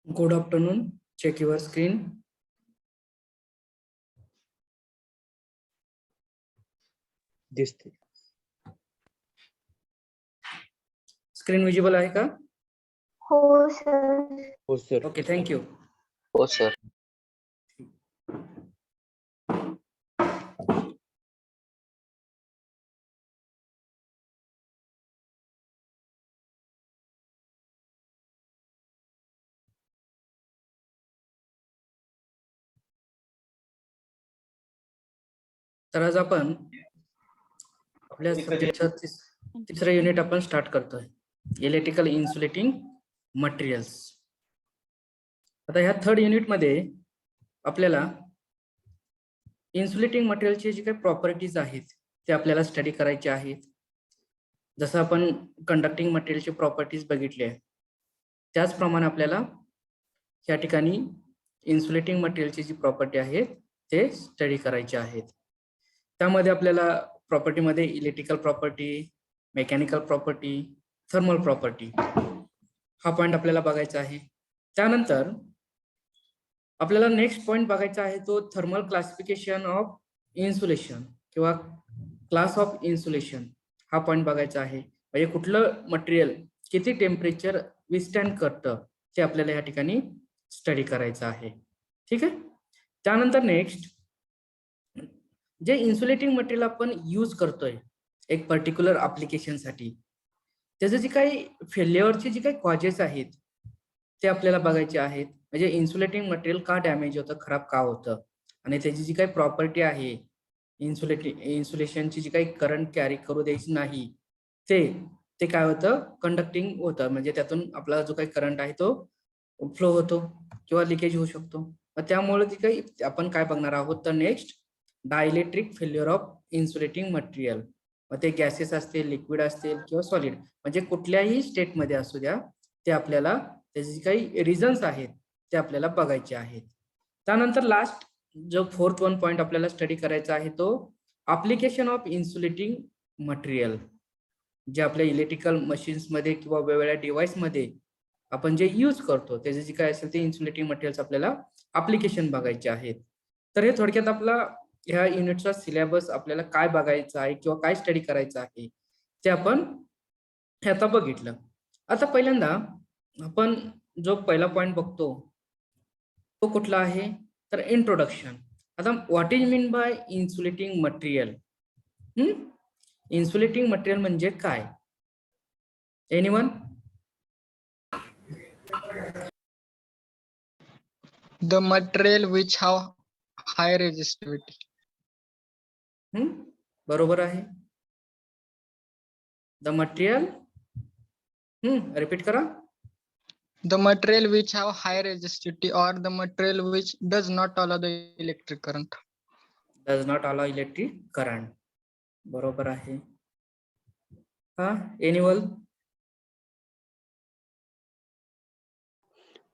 Good afternoon. Check your screen. दिसते. Screen visible आहे का? हो सर. हो सर. Okay, thank you. हो सर. तर आज आपण आपल्या सब्जेक्टचा तिसरा युनिट आपण स्टार्ट करतोय. Electrical insulating materials. आता ह्या थर्ड युनिट मध्ये आपल्याला इन्सुलेटिंग मटेरियलचे जे काही प्रॉपर्टीज आहेत ते आपल्याला स्टडी करायचे आहेत. जसं आपण कंडक्टिंग मटेरियलचे प्रॉपर्टीज बघितले त्याचप्रमाणे आपल्याला या ठिकाणी इन्सुलेटिंग मटेरियलची जी प्रॉपर्टी आहेत ते स्टडी करायचे आहेत. त्यामध्ये आपल्याला प्रॉपर्टीमध्ये electrical property, mechanical property, thermal property हा पॉईंट आपल्याला बघायचा आहे. त्यानंतर आपल्याला नेक्स्ट पॉईंट बघायचा आहे तो थर्मल क्लासिफिकेशन ऑफ इन्सुलेशन किंवा क्लास ऑफ इन्सुलेशन हा पॉईंट बघायचा आहे. म्हणजे कुठलं मटेरियल किती टेम्परेचर विस्टँड करतं ते आपल्याला या ठिकाणी स्टडी करायचं आहे. ठीक आहे. त्यानंतर नेक्स्ट जे इन्सुलेटिंग मटेरियल आपण यूज करतोय एक पर्टिक्युलर ऍप्लिकेशनसाठी त्याचे जे काही फेल्युअरचे जे काही कॉजेस आहेत ते आपल्याला बघायचे आहेत. म्हणजे इन्सुलेटिंग मटेरियल का डॅमेज होतं, खराब का होतं आणि त्याची जी काही प्रॉपर्टी आहे इन्सुलेशनची जी काही करंट कॅरी करू द्यायची नाही ते काय होतं, कंडक्टिंग होतं. म्हणजे त्यातून आपला जो काही करंट आहे तो फ्लो होतो किंवा लिकेज होऊ शकतो. त्यामुळे जी काही आपण काय बघणार आहोत तर next dielectric failure of insulating material. मग ते गॅसेस असतील, लिक्विड असतील किंवा सॉलिड म्हणजे कुठल्याही स्टेटमध्ये असू द्या ते आपल्याला त्याचे जे काही रिझन्स आहेत ते आपल्याला बघायचे आहेत. त्यानंतर लास्ट जो फोर्थ वन पॉईंट आपल्याला स्टडी करायचा आहे तो ऍप्लिकेशन ऑफ इन्सुलेटिंग मटेरियल. जे आपल्या इलेक्ट्रिकल मशीन्स मध्ये किंवा वेगवेगळ्या डिव्हाइस मध्ये आपण जे यूज करतो त्याचे जे काय असेल ते इन्सुलेटिंग मटेरियल्स आपल्याला ऍप्लिकेशन बघायचे आहेत. तर हे थोडक्यात आपला ह्या युनिटचा सिलेबस आपल्याला काय बघायचं आहे किंवा काय स्टडी करायचं आहे ते आपण हे आता बघितलं. आता पहिल्यांदा आपण जो पहिला पॉईंट बघतो तो कुठला आहे तर इंट्रोडक्शन. आता what is mean by insulating material. Insulating material म्हणजे काय? Anyone? The material which have high resistivity. बरोबर आहे. द मटेरियल रिपीट करा. The material which have high resistivity or the material which does not allow the electric current. Does not allow electric current. बरोबर आहे. हा animal?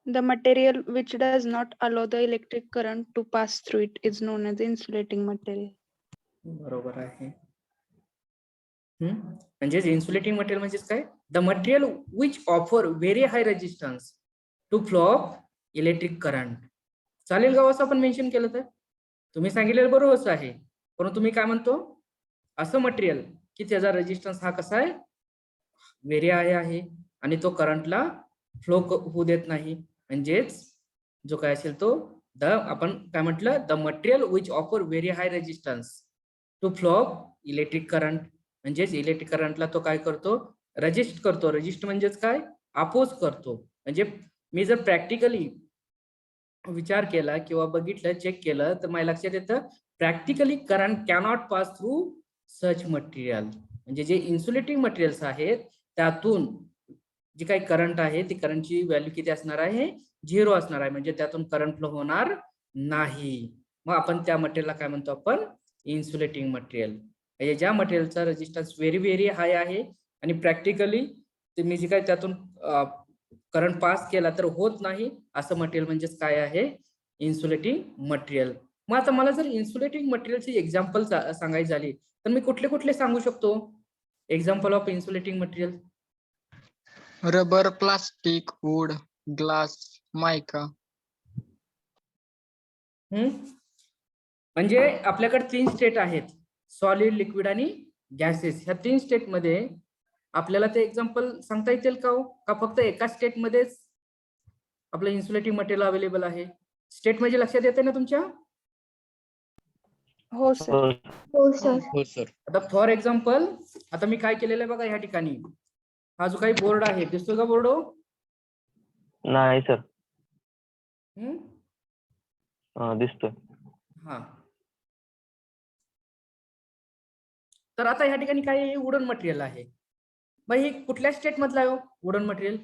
The material which does not allow the electric current to pass through it is known as insulating material. बरोबर आहे. म्हणजे insulating material म्हणजे काय? The material which offer very high resistance to flow of electric current. चालेल का असं आपण mention केलं तर? तुम्ही सांगितलेलं बरोबरच आहे, पण तुम्ही काय म्हणतो असं मटेरियल की त्याचा रेजिस्टन्स हा कसा आहे, व्हेरी हाय आहे आणि तो करंटला फ्लो होऊ देत नाही. म्हणजेच जो काय असेल तो आपण काय म्हटलं, the material which offer very high resistance to flow of electric current. म्हणजेच इलेक्ट्रिक करंटला तो काय करतो, रेजिस्ट करतो. रेजिस्ट म्हणजेच काय, अपोज करतो. म्हणजे मी जर प्रॅक्टिकली विचार केला किंवा बघितलं, चेक केलं तर माझ्या लक्षात येतं practically current cannot pass through such material. म्हणजे जे इन्सुलेटिंग मटेरियल्स आहेत त्यातून जे काही करंट आहे ती करंटची व्हॅल्यू किती असणार आहे, 0 असणार आहे. म्हणजे त्यातून करंट फ्लो होणार नाही. मग आपण त्या मटेरियलला काय म्हणतो, आपण इन्सुलेटिंग मटेरियल. म्हणजे ज्या मटेरियलचा रेजिस्टन्स व्हेरी व्हेरी हाय आहे आणि प्रॅक्टिकली तुम्ही जे काही त्यातून करंट पास केला तर होत नाही असं मटेरियल म्हणजेच काय आहे, इन्सुलेटिंग मटेरियल. मग आता मला जर इन्सुलेटिंग मटेरियलची एक्झाम्पल सांगायची झाली तर मी कुठले कुठले सांगू शकतो example of insulating material? Rubber, plastic, wood, glass, mica. म्हणजे आपल्याकडे 3 स्टेट आहेत, सॉलिड, लिक्विड आणि गॅसेस. ह्या 3 स्टेट मध्ये आपल्याला ते एक्झाम्पल सांगता येतील का हो? का फक्त एका स्टेट मध्येच आपलं इन्सुलेटिंग मटेरियल अवेलेबल आहे? स्टेट म्हणजे लक्षात येते ना तुमच्या? हो सर. हो हो सर. हो सर. आता फॉर एक्झाम्पल, आता मी काय केलेलं आहे बघा, ह्या ठिकाणी हा जो काही बोर्ड आहे, दिसतोय का बोर्ड? नाही सर. दिसतोय. हा. तर आता ह्या ठिकाणी काय आहे? वुडन मटेरियल आहे. मग हे कुठल्या स्टेट मधलं आहे wooden material?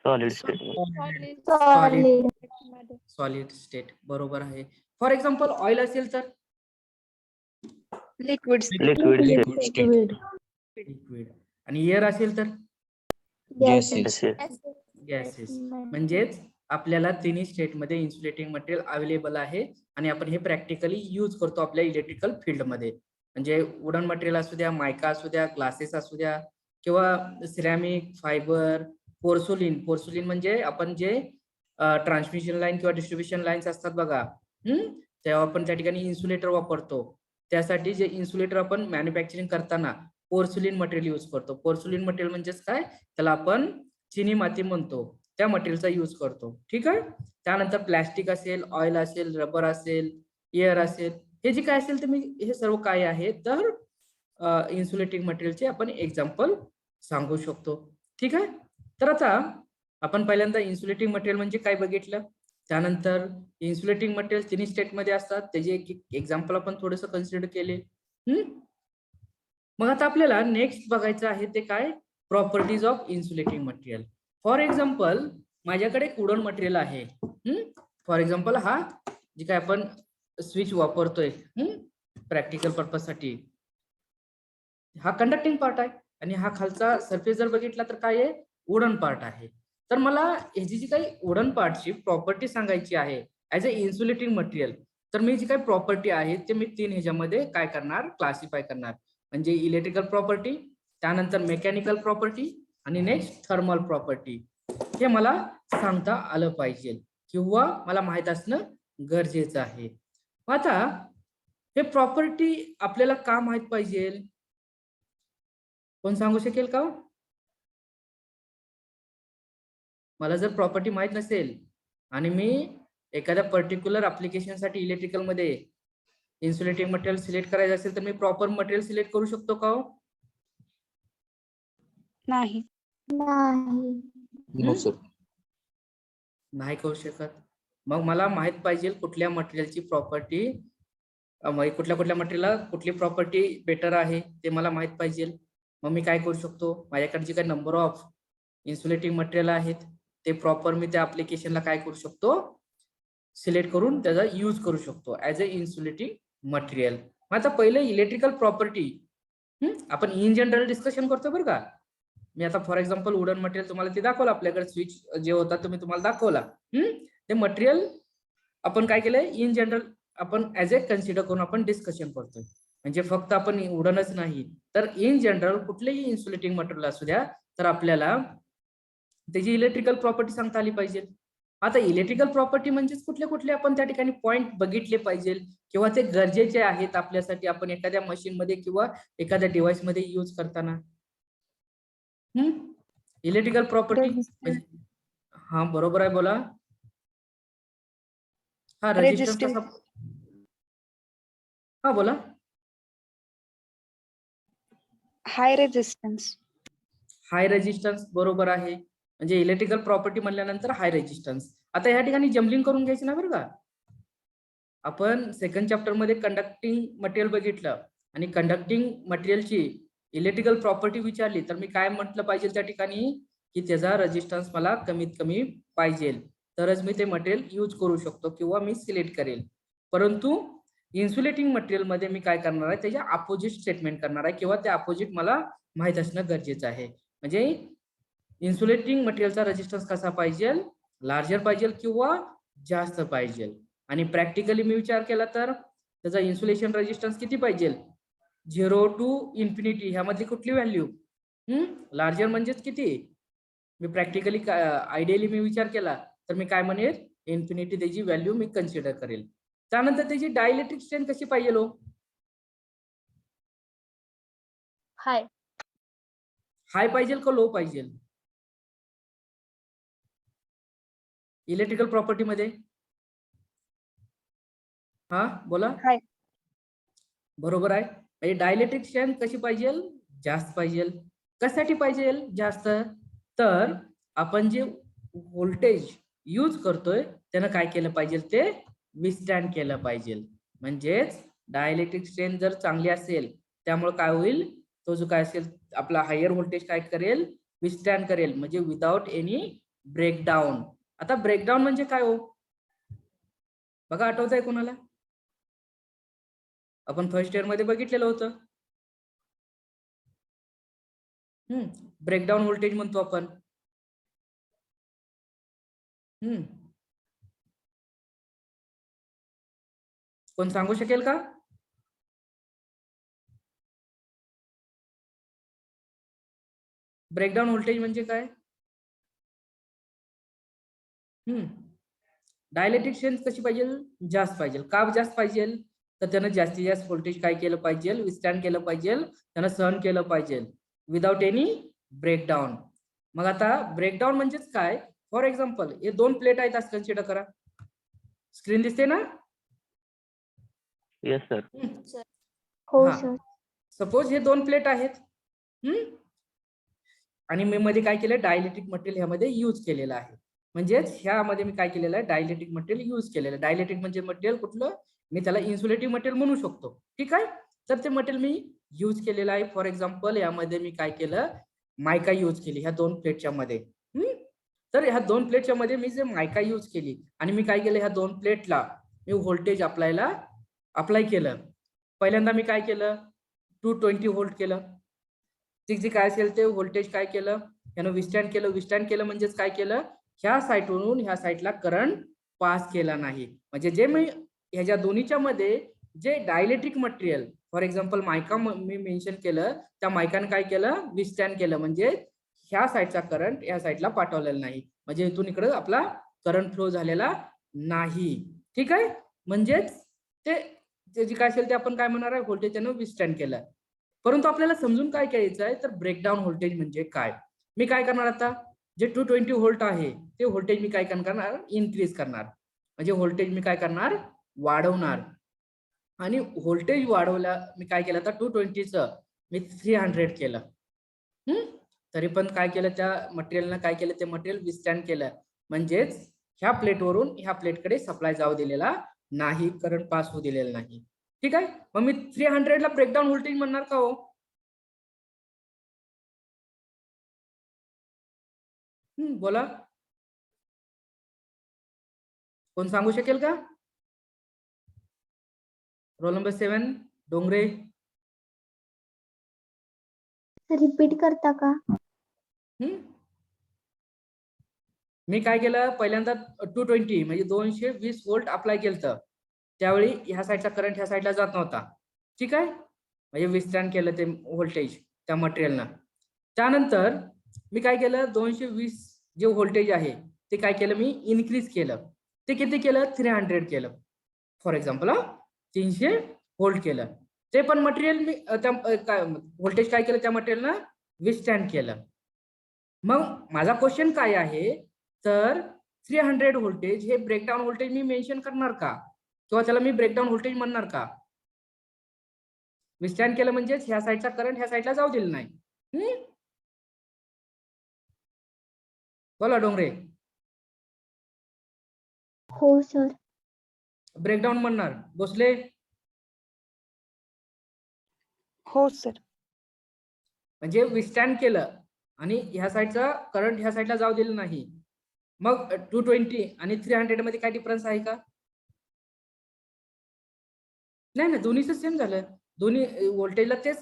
Solid state. Solid. Solid state, बरोबर आहे. फॉर एक्झाम्पल ऑइल असेल तर लिक्विड लिक्विड स्टेट. लिक्विड. आणि एअर असेल तर गॅसेस. गॅसेस. म्हणजेच आपल्याला तिन्ही स्टेट मध्ये इन्सुलेटिंग मटेरियल अवेलेबल आहे आणि आपण हे प्रॅक्टिकली यूज करतो आपल्या इलेक्ट्रिकल फील्ड मध्ये. म्हणजे वुडन मटेरियल असू द्या, मायका असू द्या, ग्लासेस असू द्या, किंवा सिरॅमिक, फायबर, पोर्सोलिन. पोर्सोलिन म्हणजे आपण जे ट्रान्समिशन लाईन किंवा डिस्ट्रीब्युशन लाईन्स असतात बघा, तेव्हा आपण त्या ठिकाणी इन्सुलेटर वापरतो. त्यासाठी जे इन्सुलेटर आपण मॅन्युफॅक्चरिंग करताना पोर्सोलिन मटेरियल यूज करतो. पोर्सोलिन मटेरियल म्हणजेच काय, त्याला आपण चिनी माती म्हणतो, त्या मटेरियलचा यूज करतो. ठीक आहे. त्यानंतर प्लॅस्टिक असेल, ऑइल असेल, रबर असेल, एअर असेल, हे जे काय असेल, तर मी हे सर्व काय आहे तर इन्सुलेटिंग मटेरियलचे आपण एक्झाम्पल सांगू शकतो. ठीक आहे. तर आता आपण पहिल्यांदा इन्सुलेटिंग मटेरियल म्हणजे काय बघितलं, त्यानंतर इन्सुलेटिंग मटेरियल तिन्ही स्टेट मध्ये असतात, त्याचे एक एक्झाम्पल आपण थोडस कन्सिडर केले. मग आता आपल्याला नेक्स्ट बघायचं आहे ते काय, properties of insulating material. For example, माझ्याकडे एक वुडन मटेरियल आहे. फॉर एक्झाम्पल, हा जे काय आपण स्विच वापरतोय प्रॅक्टिकल पर्पज साठी, हा कंडक्टिंग पार्ट आहे आणि हा खालचा सरफेस जर बघितला तर काय आहे, वुडन पार्ट आहे. तर मला ह्याची जी काही वुडन पार्टची प्रॉपर्टी सांगायची आहे ऍज अ इन्सुलेटिंग मटेरियल, तर मी जी काही प्रॉपर्टी आहे ते मी 3 ह्याच्यामध्ये काय करणार, क्लासिफाय करणार. म्हणजे इलेक्ट्रिकल प्रॉपर्टी, त्यानंतर मेकॅनिकल प्रॉपर्टी आणि नेक्स्ट थर्मल प्रॉपर्टी. हे मला सांगता आलं पाहिजे किंवा मला माहित असणं गरजेचं आहे. आता हे प्रॉपर्टी आपल्याला का माहित पाहिजे, कोण सांगू शकेल का? मला जर प्रॉपर्टी माहित नसेल आणि मी एखाद्या पर्टिक्युलर ऍप्लिकेशन साठी इलेक्ट्रिकल मध्ये इन्सुलेटिंग मटेरियल सिलेक्ट करायचं असेल तर मी प्रॉपर मटेरियल सिलेक्ट करू शकतो का? नाही. No sir. नाही करू शकत. मग मला माहित पाहिजे कुठल्या मटेरियलची प्रॉपर्टी, कुठल्या मटेरियलला कुठली प्रॉपर्टी बेटर आहे ते मला माहित पाहिजे. मग मी काय करू शकतो, माझ्याकडे जे काही नंबर ऑफ इन्सुलेटिंग मटेरियल आहेत ते प्रॉपर मी त्या ऍप्लिकेशनला काय करू शकतो, सिलेक्ट करून त्याचा यूज करू शकतो ऍज अ इन्सुलेटिंग मटेरियल. मग आता पहिले इलेक्ट्रिकल प्रॉपर्टी आपण इन जनरल डिस्कशन करतो बरं का. मी आता फॉर एक्झाम्पल वुडन मटेरियल तुम्हाला ते दाखवलं, आपल्याकडे स्विच जे होता तो मी तुम्हाला दाखवला. ते मटेरियल आपण काय केलंय, इन जनरल आपण ऍज ए कन्सिडर करून आपण डिस्कशन करतोय. म्हणजे फक्त आपण वुडनच नाही तर इन जनरल कुठलेही इन्सुलेटिंग मटेरियल असू द्या तर आपल्याला त्याची इलेक्ट्रिकल प्रॉपर्टी सांगता आली पाहिजे. आता इलेक्ट्रिकल प्रॉपर्टी म्हणजेच कुठले कुठले आपण त्या ठिकाणी पॉइंट बघितले पाहिजे किंवा ते गरजेचे आहेत आपल्यासाठी, आपण एखाद्या मशीन मध्ये किंवा एखाद्या डिव्हाइस मध्ये यूज करताना. इलेक्ट्रिकल प्रॉपर्टी, हा बरोबर आहे, बोला. हा रेजिस्टन्स कसा, हा बोला. हाय रेजिस्टन्स. हाय रेजिस्टन्स बरोबर आहे. म्हणजे इलेक्ट्रिकल प्रॉपर्टी म्हणल्यानंतर हाय रेजिस्टन्स. आता या ठिकाणी जम्बलिंग करून घ्यायचं ना बरं का. आपण सेकंड चॅप्टर मध्ये कंडक्टिंग मटेरियल बघितलं आणि कंडक्टिंग मटेरियलची इलेक्ट्रिकल प्रॉपर्टी विचारली तर मी काय म्हटलं पाहिजे त्या ठिकाणी, की त्याचा रेजिस्टन्स मला कमीत कमी पाहिजे तरच मी ते मटेरियल यूज करू शकतो किंवा मी सिलेक्ट करेल. परंतु इन्सुलेटिंग मटेरियल मध्ये मी काय करणार आहे, त्याच्या अपोजिट स्टेटमेंट करणार आहे किंवा ते अपोजिट मला माहित असणं गरजेचं आहे. म्हणजे इन्सुलेटिंग मटेरियलचा रेजिस्टन्स कसा पाहिजे, लार्जर पाहिजे किंवा जास्त पाहिजे. आणि प्रॅक्टिकली मी विचार केला तर त्याचा इन्सुलेशन रेजिस्टन्स किती पाहिजे, 0 to इन्फिनिटी ह्यामध्ये कुठली व्हॅल्यू, लार्जर म्हणजेच किती मी प्रॅक्टिकली आयडियली मी विचार केला तर मी काय म्हणेल, इन्फिनिटी त्याची व्हॅल्यू मी कन्सिडर करेल. त्यानंतर त्याची डायलेक्ट्रिक स्ट्रेंथ कशी पाहिजे हो? हाय. हाय पाहिजे का लो पाहिजे? इलेक्ट्रिकल प्रॉपर्टी मध्ये हा बोला. हाय. बरोबर आहे. म्हणजे डायलेक्ट्रिक स्ट्रेंथ कशी पाहिजे? जास्त पाहिजे. कशासाठी पाहिजे जास्त? तर आपण जे व्होल्टेज यूज करतोय त्यानं काय केलं पाहिजे, ते विथस्टँड केलं पाहिजे. म्हणजेच डायलेक्ट्रिक स्ट्रेंथ जर चांगली असेल त्यामुळे काय होईल, तो जो काय असेल आपला हायर व्होल्टेज काय करेल, विथस्टँड करेल, म्हणजे विदाउट एनी ब्रेकडाऊन. आता ब्रेकडाऊन म्हणजे काय हो बघा, आठवत आहे कोणाला? आपण फर्स्ट इयर मध्ये बघितलेलं होतं. ब्रेकडाऊन व्होल्टेज म्हणतो आपण. कोण सांगू शकेल का? ब्रेकडाऊन व्होल्टेज म्हणजे काय? डायलेक्ट्रिक स्ट्रेंथ कशी पाहिजे? जास्त पाहिजे. का जास्त पाहिजे? तर त्यानं जास्तीत जास्त व्होल्टेज काय केलं पाहिजे, विथस्टँड केलं पाहिजे, त्यानं सहन केलं पाहिजे विदाउट एनी ब्रेकडाऊन. मग आता ब्रेकडाऊन म्हणजेच काय? फॉर एक्झाम्पल हे दोन प्लेट आहेत असं कन्सिडर करा. स्क्रीन दिसते ना? Yes sir. हो हा. सर. सपोज हे दोन प्लेट आहेत आणि मी मध्ये काय केलं, डायलेक्ट्रिक मटेरियल ह्यामध्ये यूज केलेलं आहे. म्हणजेच ह्यामध्ये मी काय केलेलं आहे, डायलेक्ट्रिक मटेरियल यूज केलेलं आहे. डायलेक्ट्रिक म्हणजे मटेरियल कुठलं, मी त्याला इन्सुलेटिव्ह मटेरियल म्हणू शकतो. ठीक आहे. तर ते मटेरियल मी यूज केलेलं आहे. फॉर एक्झाम्पल यामध्ये मी काय केलं, मायका यूज केली ह्या दोन प्लेटच्या मध्ये. तर ह्या दोन प्लेटच्या मध्ये मी जे मायका यूज केली आणि मी काय केलं, ह्या दोन प्लेटला मी व्होल्टेज अप्लाय केलं. पहिल्यांदा मी काय केलं, 220 व्होल्ट केलं. जे काय असेल ते व्होल्टेज काय केलं, यानं विस्टँड केलं. विस्टँड केलं म्हणजेच काय केलं, ह्या साईडवरून ह्या साईडला करंट पास केला नाही. म्हणजे जे मी ह्याच्या दोन्हीच्या मध्ये जे dielectric material for example mica me mention केलं, त्या मायकाने काय केलं, विस्टँड केलं. म्हणजे ह्या साईडचा करंट ह्या साईडला पाठवलेला नाही. म्हणजे इथून इकडे आपला करंट फ्लो झालेला नाही. ठीक आहे. म्हणजेच ते जे काय असेल ते आपण काय म्हणणार आहे, व्होल्टेज त्यानं विस्टँड केलं. परंतु आपल्याला समजून काय घ्यायचं आहे, तर ब्रेकडाऊन व्होल्टेज म्हणजे काय. मी काय करणार आता, जे 220 व्होल्ट आहे ते व्होल्टेज मी काय करणार, इन्क्रीज करणार. म्हणजे व्होल्टेज मी काय करणार, वाढवणार. आणि व्होल्टेज वाढवला मी काय केलं, आता 220चं मी 300 केलं. तरी पण काय केलं, त्या मटेरियलनं काय केलं, ते मटेरियल विस्टँड केलं. म्हणजेच ह्या प्लेटवरून ह्या प्लेटकडे सप्लाय जाऊ दिलेला नाही, करंट पास होऊ दिलेला नाही. ठीक आहे. मग मी 300 ला ब्रेकडाऊन व्होल्टेज म्हणणार का हो? बोला, कोण सांगू शकेल का? Roll number 7 Dongre. रिपीट करता का? मी काय केलं, पहिल्यांदा 220 म्हणजे 220 व्होल्ट अप्लाय केलं. त्यावेळी ह्या साईडचा करंट ह्या साईडला जात नव्हता. ठीक आहे. म्हणजे विस्टँड केलं ते व्होल्टेज त्या मटेरियलनं. त्यानंतर मी काय केलं, 220 जे व्होल्टेज आहे ते काय केलं, मी इन्क्रीज केलं. ते किती केलं, 300 केलं. फॉर एक्झाम्पल 300 व्होल्ट केलं. ते पण मटेरियल मी काय व्होल्टेज काय केलं, त्या मटेरियलनं विस्टँड केलं. मग माझा क्वेश्चन काय आहे, तर 300 व्होल्टेज हे ब्रेकडाऊन व्होल्टेज मी मेन्शन करणार का, किंवा त्याला मी ब्रेकडाऊन व्होल्टेज म्हणणार का? विस्टँड केलं म्हणजेच ह्या साईडचा करंट ह्या साईडला जाऊ दिला नाही. बोला डोंगरे. हो सर. ब्रेकडाऊन म्हणणार. भोसले. हो सर. म्हणजे विस्टँड केलं आणि ह्या साईडचा करंट ह्या साईडला जाऊ दिलं नाही. मग 220 आणि 300 मध्ये काय डिफरन्स आहे का? नाही ना, दोन्हीच सेम झालं. दोन्ही व्होल्टेजला तेच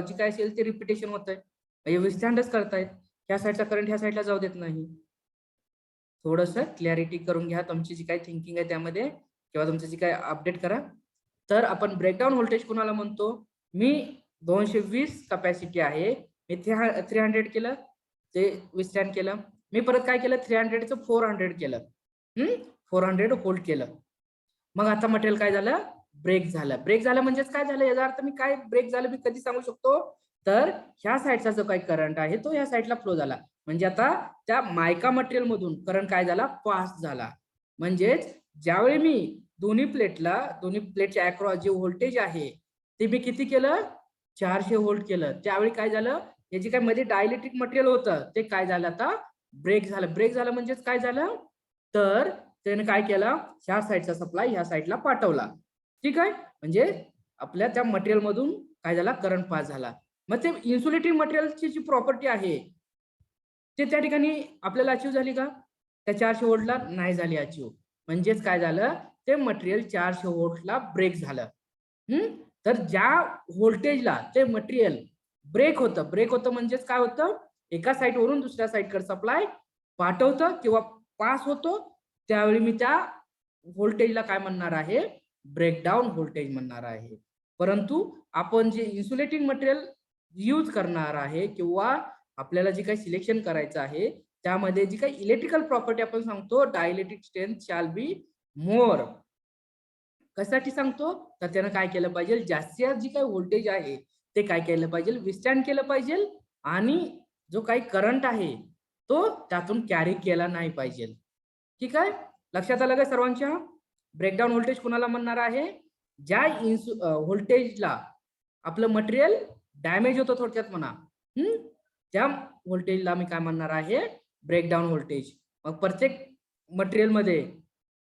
जे काय असेल ते रिपिटेशन होत आहे. म्हणजे विस्टँडच करतायत. ह्या साईडचा करंट ह्या साईडला जाऊ देत नाही. थोडंसं क्लॅरिटी करून घ्या तुमची जी काही थिंकिंग आहे त्यामध्ये, किंवा तुमचं जी काय अपडेट करा. तर आपण ब्रेकडाऊन व्होल्टेज कोणाला म्हणतो, मी 220 कॅपॅसिटी आहे, मी 300 केलं, ते विस्टँड केलं. मी परत काय केलं 300चं 400 केलं. 400 होल्ड केलं. मग आता मटेरियल काय झालं, ब्रेक झालं. ब्रेक झालं म्हणजेच काय झालं, याचा अर्थ मी काय ब्रेक झालं मी कधी सांगू शकतो, तर ह्या साईडचा जो काही करंट आहे तो ह्या साईडला फ्लो झाला. म्हणजे आता त्या मायका मटेरियल मधून करंट काय झाला, पास झाला. म्हणजेच ज्यावेळी मी दोन्ही प्लेटच्या अक्रॉस जे व्होल्टेज आहे ते मी किती केलं, 400 व्होल्ट केलं. त्यावेळी काय झालं, हे जे काय मध्ये डायलेक्ट्रिक मटेरियल होतं ते काय झालं, आता ब्रेक झालं. ब्रेक झालं म्हणजेच काय झालं, तर त्याने काय केलं, ह्या साईडचा सप्लाय ह्या साईडला पाठवला. ठीक आहे, म्हणजे आपल्या त्या मटेरियल मधून काय झाला, करंट पास झाला. मग ते इन्सुलेटिंग मटेरियलची जी प्रॉपर्टी आहे ते त्या ठिकाणी आपल्याला अचीव झाली का, त्या 400 व्होल्टला नाही झाली अचीव. म्हणजेच काय झालं, ते मटेरियल 400 व्होल्टला ब्रेक झालं. तर ज्या व्होल्टेजला ते मटेरियल ब्रेक होतं म्हणजेच काय होतं, एका साईड वरून दुसऱ्या साईडकडे सप्लाय पाठवतं किंवा पास होतो, त्यावेळी मी त्या व्होल्टेजला काय म्हणणार आहे, ब्रेकडाऊन व्होल्टेज म्हणणार आहे. परंतु आपण जे इन्सुलेटिंग मटेरियल यूज करणार आहे किंवा आपल्याला जे काही सिलेक्शन करायचं आहे त्यामध्ये जी काही इलेक्ट्रिकल प्रॉपर्टी आपण सांगतो, dielectric strength shall be more. कशासाठी सांगतो, तर त्यानं काय केलं पाहिजे, जास्तीत जी काही व्होल्टेज आहे ते काय केलं पाहिजे, विस्टँड केलं पाहिजे आणि जो काही करंट आहे तो त्यातून कॅरी केला नाही पाहिजे. ठीक आहे, लक्षात आलं का सर्वांच्या. ब्रेकडाऊन व्होल्टेज कोणाला म्हणणार आहे, ज्या व्होल्टेजला आपलं मटेरियल डॅमेज होतं, थोडक्यात म्हणा, त्या व्होल्टेजला मी काय म्हणणार आहे, ब्रेकडाऊन व्होल्टेज. मग प्रत्येक मटेरियल मध्ये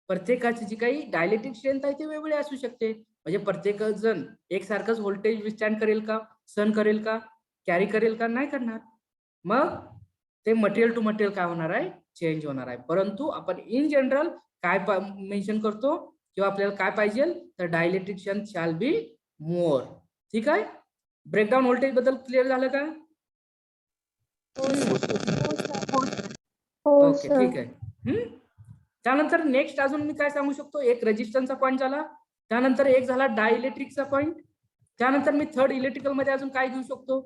प्रत्येकाची जी काही डायलेक्ट्रिक स्ट्रेंथ आहे ती वेगळी असू शकते. म्हणजे प्रत्येक जण एकसारखंच व्होल्टेज विस्टँड करेल का, सहन करेल का, कॅरी करेल का, नाही करणार. मग ते मटेरियल टू मटेरियल काय होणार आहे, चेंज होणार आहे. परंतु आपण इन जनरल काय मेन्शन करतो किंवा आपल्याला काय पाहिजे, तर dielectric strength shall be more. ठीक आहे, ब्रेकडाऊन व्होल्टेज बद्दल क्लिअर झालं का. हो ओके, सर. ठीक आहे. त्यानंतर नेक्स्ट अजून मी काय सांगू शकतो, एक रेजिस्टन्सचा पॉईंट झाला, त्यानंतर एक झाला डायइलेक्ट्रिकचा पॉईंट, त्यानंतर मी थर्ड इलेक्ट्रिकल मध्ये अजून काय घेऊ शकतो.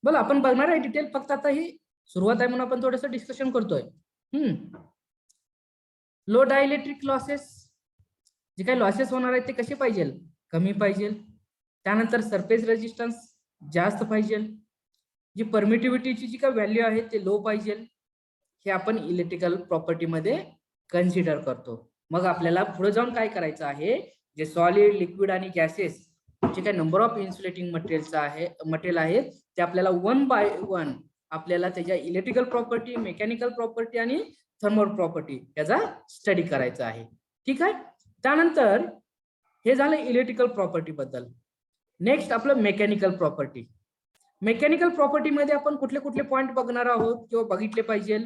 बोला, आपण बघणार आहे डिटेल, फक्त आता ही सुरुवात आहे म्हणून आपण थोडंसं डिस्कशन करतोय. लो डायइलेक्ट्रिक लॉसेस, जे काही लॉसेस होणार आहेत ते कसे पाहिजे, कमी पाहिजे. त्यानंतर सरफेस रेजिस्टन्स जास्त पाहिजे. जी परमिटिव्हिटीची जी काही व्हॅल्यू आहे ते लो पाहिजे. हे आपण इलेक्ट्रिकल प्रॉपर्टी मध्ये कन्सिडर करतो. मग आपल्याला पुढे जाऊन काय करायचं आहे, जे सॉलिड, लिक्विड आणि गॅसेस जे काही नंबर ऑफ इन्सुलेटिंग मटेरियल आहेत ते आपल्याला 1 बाय 1 आपल्याला त्याच्या इलेक्ट्रिकल प्रॉपर्टी, मेकॅनिकल प्रॉपर्टी आणि थर्मल प्रॉपर्टी याचा स्टडी करायचा आहे. ठीक आहे, त्यानंतर हे झालं इलेक्ट्रिकल प्रॉपर्टी बद्दल. नेक्स्ट आपलं मेकॅनिकल प्रॉपर्टी. मेकॅनिकल प्रॉपर्टी मध्ये आपण कुठले कुठले पॉइंट बघणार आहोत किंवा बघितले पाहिजे.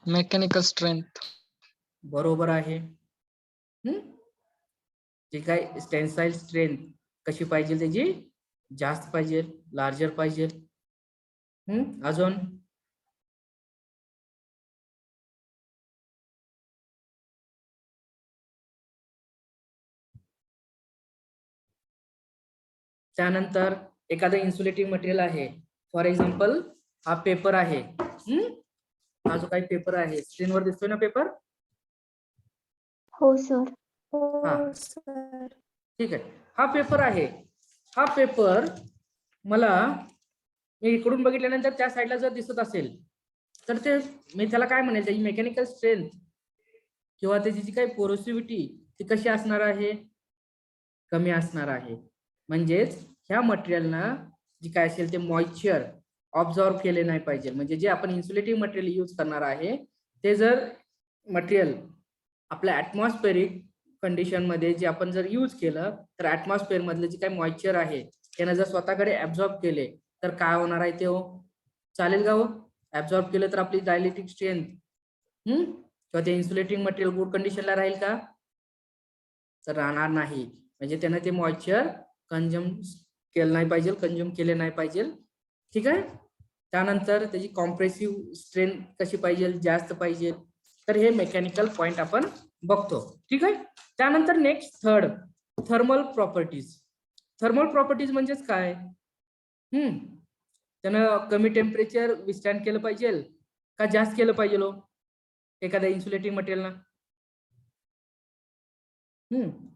मेकॅनिकल स्ट्रेंथ, बरोबर आहे. जे काय टेन्साईल स्ट्रेंथ कशी पाहिजे, त्याची जास्त पाहिजे, लार्जर पाहिजे. अजून त्यानंतर एखादं इन्सुलेटिंग मटेरियल आहे, फॉर एक्झाम्पल हा पेपर आहे. हा जो काही पेपर आहे स्क्रीनवर दिसतोय ना पेपर. हो सर. हा ठीक आहे, हा पेपर आहे. हा पेपर मला मी इकडून बघितल्यानंतर त्या साईडला जर दिसत असेल तर ते मी त्याला काय म्हणेल, त्याची मेकॅनिकल स्ट्रेंथ किंवा त्याची जी काही पोरोसिव्हिटी ती कशी असणार आहे, कमी असणार आहे. म्हणजेच ह्या मटेरियलनं जी काय असेल ते मॉइश्चर ऑब्झर्व केले नाही पाहिजे. म्हणजे जे आपण इन्सुलेटिंग मटेरियल यूज करणार आहे ते जर मटेरियल आपल्या ऍटमॉस्फेरिक कंडिशन मध्ये जे आपण जर यूज केलं तर ऍटमॉस्फेअर मधले जे काही मॉइश्चर आहे त्यानं जर स्वतःकडे ऍब्झॉर्ब केले तर काय होणार आहे ते हो, चालेल का हो. ऍब्झॉर्ब केलं तर आपली डायलेक्ट्रिक स्ट्रेंथ किंवा ते इन्सुलेटिंग मटेरियल गुड कंडिशनला राहील का, तर राहणार नाही. म्हणजे त्यानं ते मॉइश्चर कंझ्युम केलं नाही पाहिजे, कंझ्युम केले नाही पाहिजे. ठीक आहे, त्यानंतर त्याची कॉम्प्रेसिव्ह स्ट्रेंथ कशी पाहिजे, जास्त पाहिजे. तर हे मेकॅनिकल पॉइंट आपण बघतो. ठीक आहे, त्यानंतर next third thermal properties. Thermal properties म्हणजेच काय? त्यानं कमी टेम्परेचर विस्टँड केलं पाहिजे का जास्त केलं पाहिजे एखाद्या इन्सुलेटिंग मटेरियलना?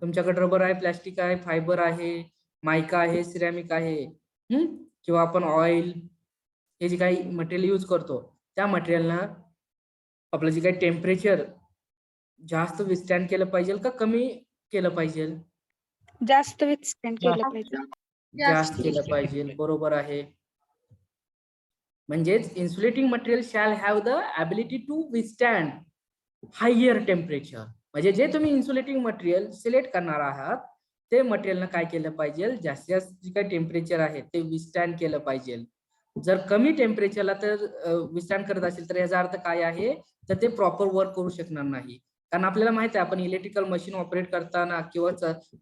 तुमच्याकडे रबर आहे, प्लॅस्टिक आहे, फायबर आहे, मायका आहे, सिरॅमिक आहे, किंवा आपण ऑइल हे जे काही मटेरियल यूज करतो त्या मटेरियलना आपलं जे काही टेम्परेचर जास्त विस्टँड केलं पाहिजे का कमी केलं पाहिजे? जास्त विथस्टँड केलं पाहिजे. जास्त केलं पाहिजे, बरोबर आहे. म्हणजेच insulating material shall have the ability to withstand higher temperature. म्हणजे जे तुम्ही इन्सुलेटिंग मटेरियल सिलेक्ट करणार आहात ते मटेरियलनं काय केलं पाहिजे, जास्तीत जास्त जे काही टेम्परेचर आहे ते विथस्टँड केलं पाहिजे. जर कमी टेम्परेचरला तर विथस्टँड करत असेल तर याचा अर्थ काय आहे, तर ते प्रॉपर वर्क करू शकणार नाही. कारण आपल्याला माहिती आहे आपण इलेक्ट्रिकल मशीन ऑपरेट करताना किंवा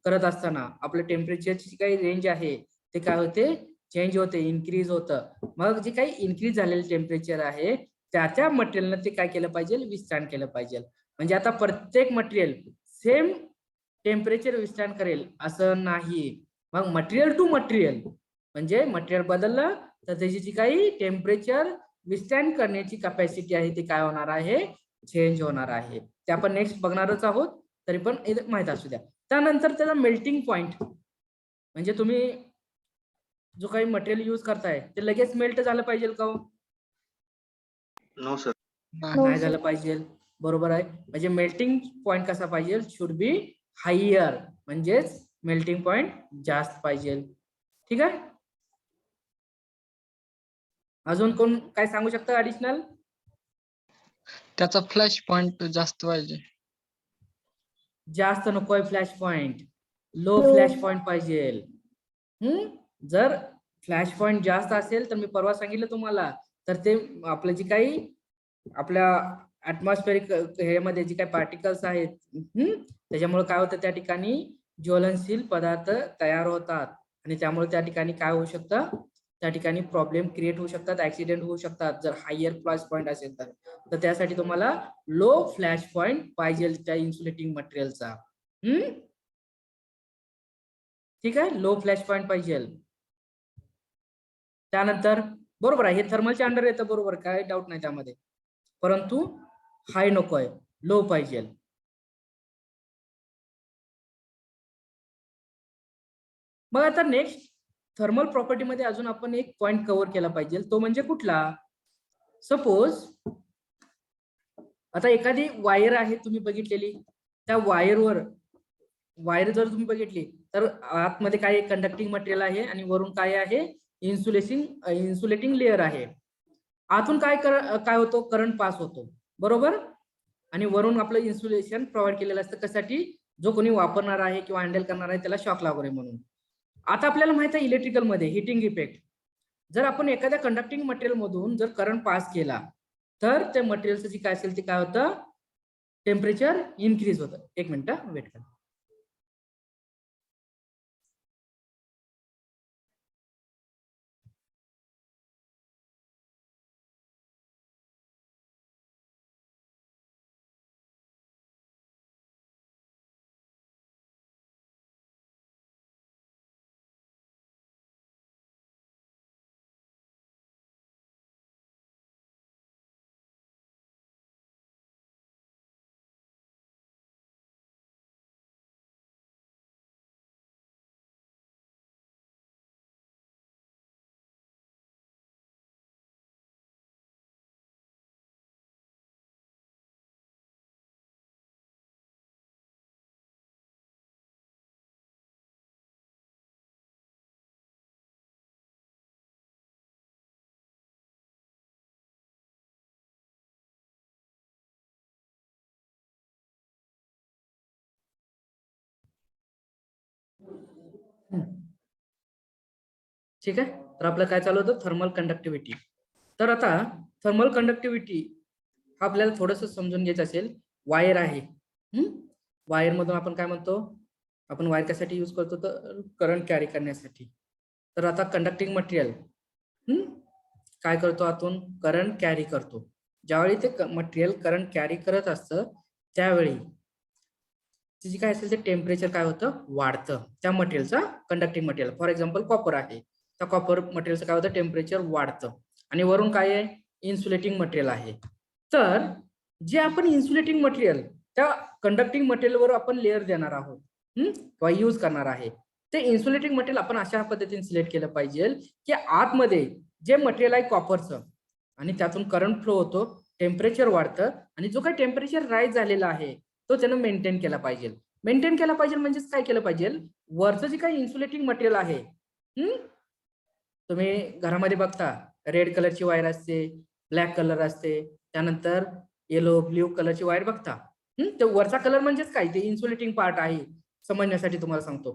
करत असताना आपलं टेम्परेचरची काही रेंज आहे ते काय होते, चेंज होते, इन्क्रीज होतं. मग जे काही इन्क्रीज झालेलं टेम्परेचर आहे त्या मटेरियलनं ते काय केलं पाहिजे, विथस्टँड केलं पाहिजे. म्हणजे आता प्रत्येक मटेरियल सेम टेम्परेचर विथस्टँड करेल असं नाही. मग मटेरियल टू मटेरियल म्हणजे मटेरियल बदललं तर त्याची जी काही टेम्परेचर विथस्टँड करण्याची कॅपॅसिटी आहे ती काय होणार आहे, चेंज होणार आहे. ते आपण नेक्स्ट बघणारच आहोत, तरी पण माहित असू द्या. त्यानंतर त्याचा मेल्टिंग पॉइंट म्हणजे तुम्ही जो काही मटेरियल यूज करताय ते लगेच मेल्ट झालं पाहिजे का? No sir. नाही झालं पाहिजे, बरोबर आहे. म्हणजे मेल्टिंग पॉइंट कसा पाहिजे, शुड बी हायर, म्हणजेच मेल्टिंग पॉइंट जास्त पाहिजे. ठीक आहे. अजून कोण काय सांगू शकतं ऍडिशनल? त्याचा फ्लॅश पॉइंट जास्त पाहिजे. जास्त नकोय flash point, low flash point पाहिजे. जर फ्लॅश पॉइंट जास्त असेल तर मी परवा सांगितलं तुम्हाला, तर ते आपलं जे काही आपल्या ऍटमॉस्फेरिक ह्यामध्ये जे काही पार्टिकल्स आहेत त्याच्यामुळे काय होतं, त्या ठिकाणी ज्वलनशील पदार्थ तयार होतात आणि त्यामुळे त्या ठिकाणी काय होऊ शकतं, त्या ठिकाणी प्रॉब्लेम क्रिएट होऊ शकतात, ऍक्सिडेंट होऊ शकतात जर हायर फ्लॅश पॉइंट असेल तर त्यासाठी तुम्हाला लो फ्लॅश पॉइंट पाहिजे त्या इन्सुलेटिंग मटेरियलचा. ठीक आहे, लो फ्लॅश पॉइंट पाहिजे. त्यानंतर बरोबर आहे, हे थर्मलच्या अंडर येतं, बरोबर, काय डाऊट नाही त्यामध्ये. परंतु हाय नकोय, लो पाहिजे. मग आता नेक्स्ट थर्मल प्रॉपर्टी मध्ये अजून आपण एक पॉइंट कव्हर केला पाहिजे, तो म्हणजे कुठला? सपोज आता एखादी वायर आहे तुम्ही बघितलेली, त्या वायर जर तुम्ही बघितली तर आतमध्ये काय कंडक्टिंग मटेरियल आहे आणि वरून काय आहे, इन्सुलेटिंग लेअर आहे. आतून काय होतो, करंट पास होतो, बरोबर, आणि वरून आपलं इन्सुलेशन प्रोव्हाइड केलेलं असतं कशासाठी, जो कोणी वापरणार आहे किंवा हँडल करणार आहे त्याला शॉक लागू नये म्हणून. आता आपल्याला माहित आहे इलेक्ट्रिकल मध्ये हिटिंग इफेक्ट, जर आपण एखाद्या कंडक्टिंग मटेरियल मधून जर करंट पास केला तर त्या मटेरियलचं जे काय असेल ते काय होतं, टेम्परेचर इन्क्रीज होतं. एक मिनिट वेट करा. ठीक आहे, तर आपलं काय चालू होतं, थर्मल कंडक्टिव्हिटी. तर आता थर्मल कंडक्टिव्हिटी आपल्याला थोडंसं समजून घ्यायचं असेल. वायर आहे, वायर मधून आपण काय म्हणतो, आपण वायर कशासाठी यूज करतो, तर करंट कॅरी करण्यासाठी. तर आता कंडक्टिंग मटेरियल काय करतो, आतून करंट कॅरी करतो. ज्यावेळी ते मटेरियल करंट कॅरी करत असतं त्यावेळी जे काय असेल ते टेम्परेचर काय होतं वाढतं त्या मटेरियलचा, conducting material. For example copper आहे, त्या कॉपर मटेरियलचं काय होतं टेम्परेचर वाढतं. आणि वरून काय आहे इन्सुलेटिंग मटेरियल आहे. तर जे आपण इन्सुलेटिंग मटेरियल त्या कंडक्टिंग मटेरियलवर आपण लेअर देणार आहोत किंवा यूज करणार आहे, ते इन्सुलेटिंग मटेरियल आपण अशा पद्धतीने सिलेक्ट केलं पाहिजे की आतमध्ये जे मटेरियल आहे कॉपरचं आणि त्यातून करंट फ्लो होतो, टेम्परेचर वाढतं आणि जो काही टेम्परेचर राईज झालेला आहे तो त्यानं मेंटेन केला पाहिजे. मेंटेन केला पाहिजे म्हणजेच काय केलं पाहिजे, वरचं जे काही इन्सुलेटिंग मटेरियल आहे, तुम्ही घरामध्ये बघता रेड कलरची वायर असते, ब्लॅक कलर असते, त्यानंतर येलो ब्ल्यू कलरची वायर बघता. ते वरचा कलर म्हणजेच काय, ते इन्सुलेटिंग पार्ट आहे समजण्यासाठी तुम्हाला सांगतो.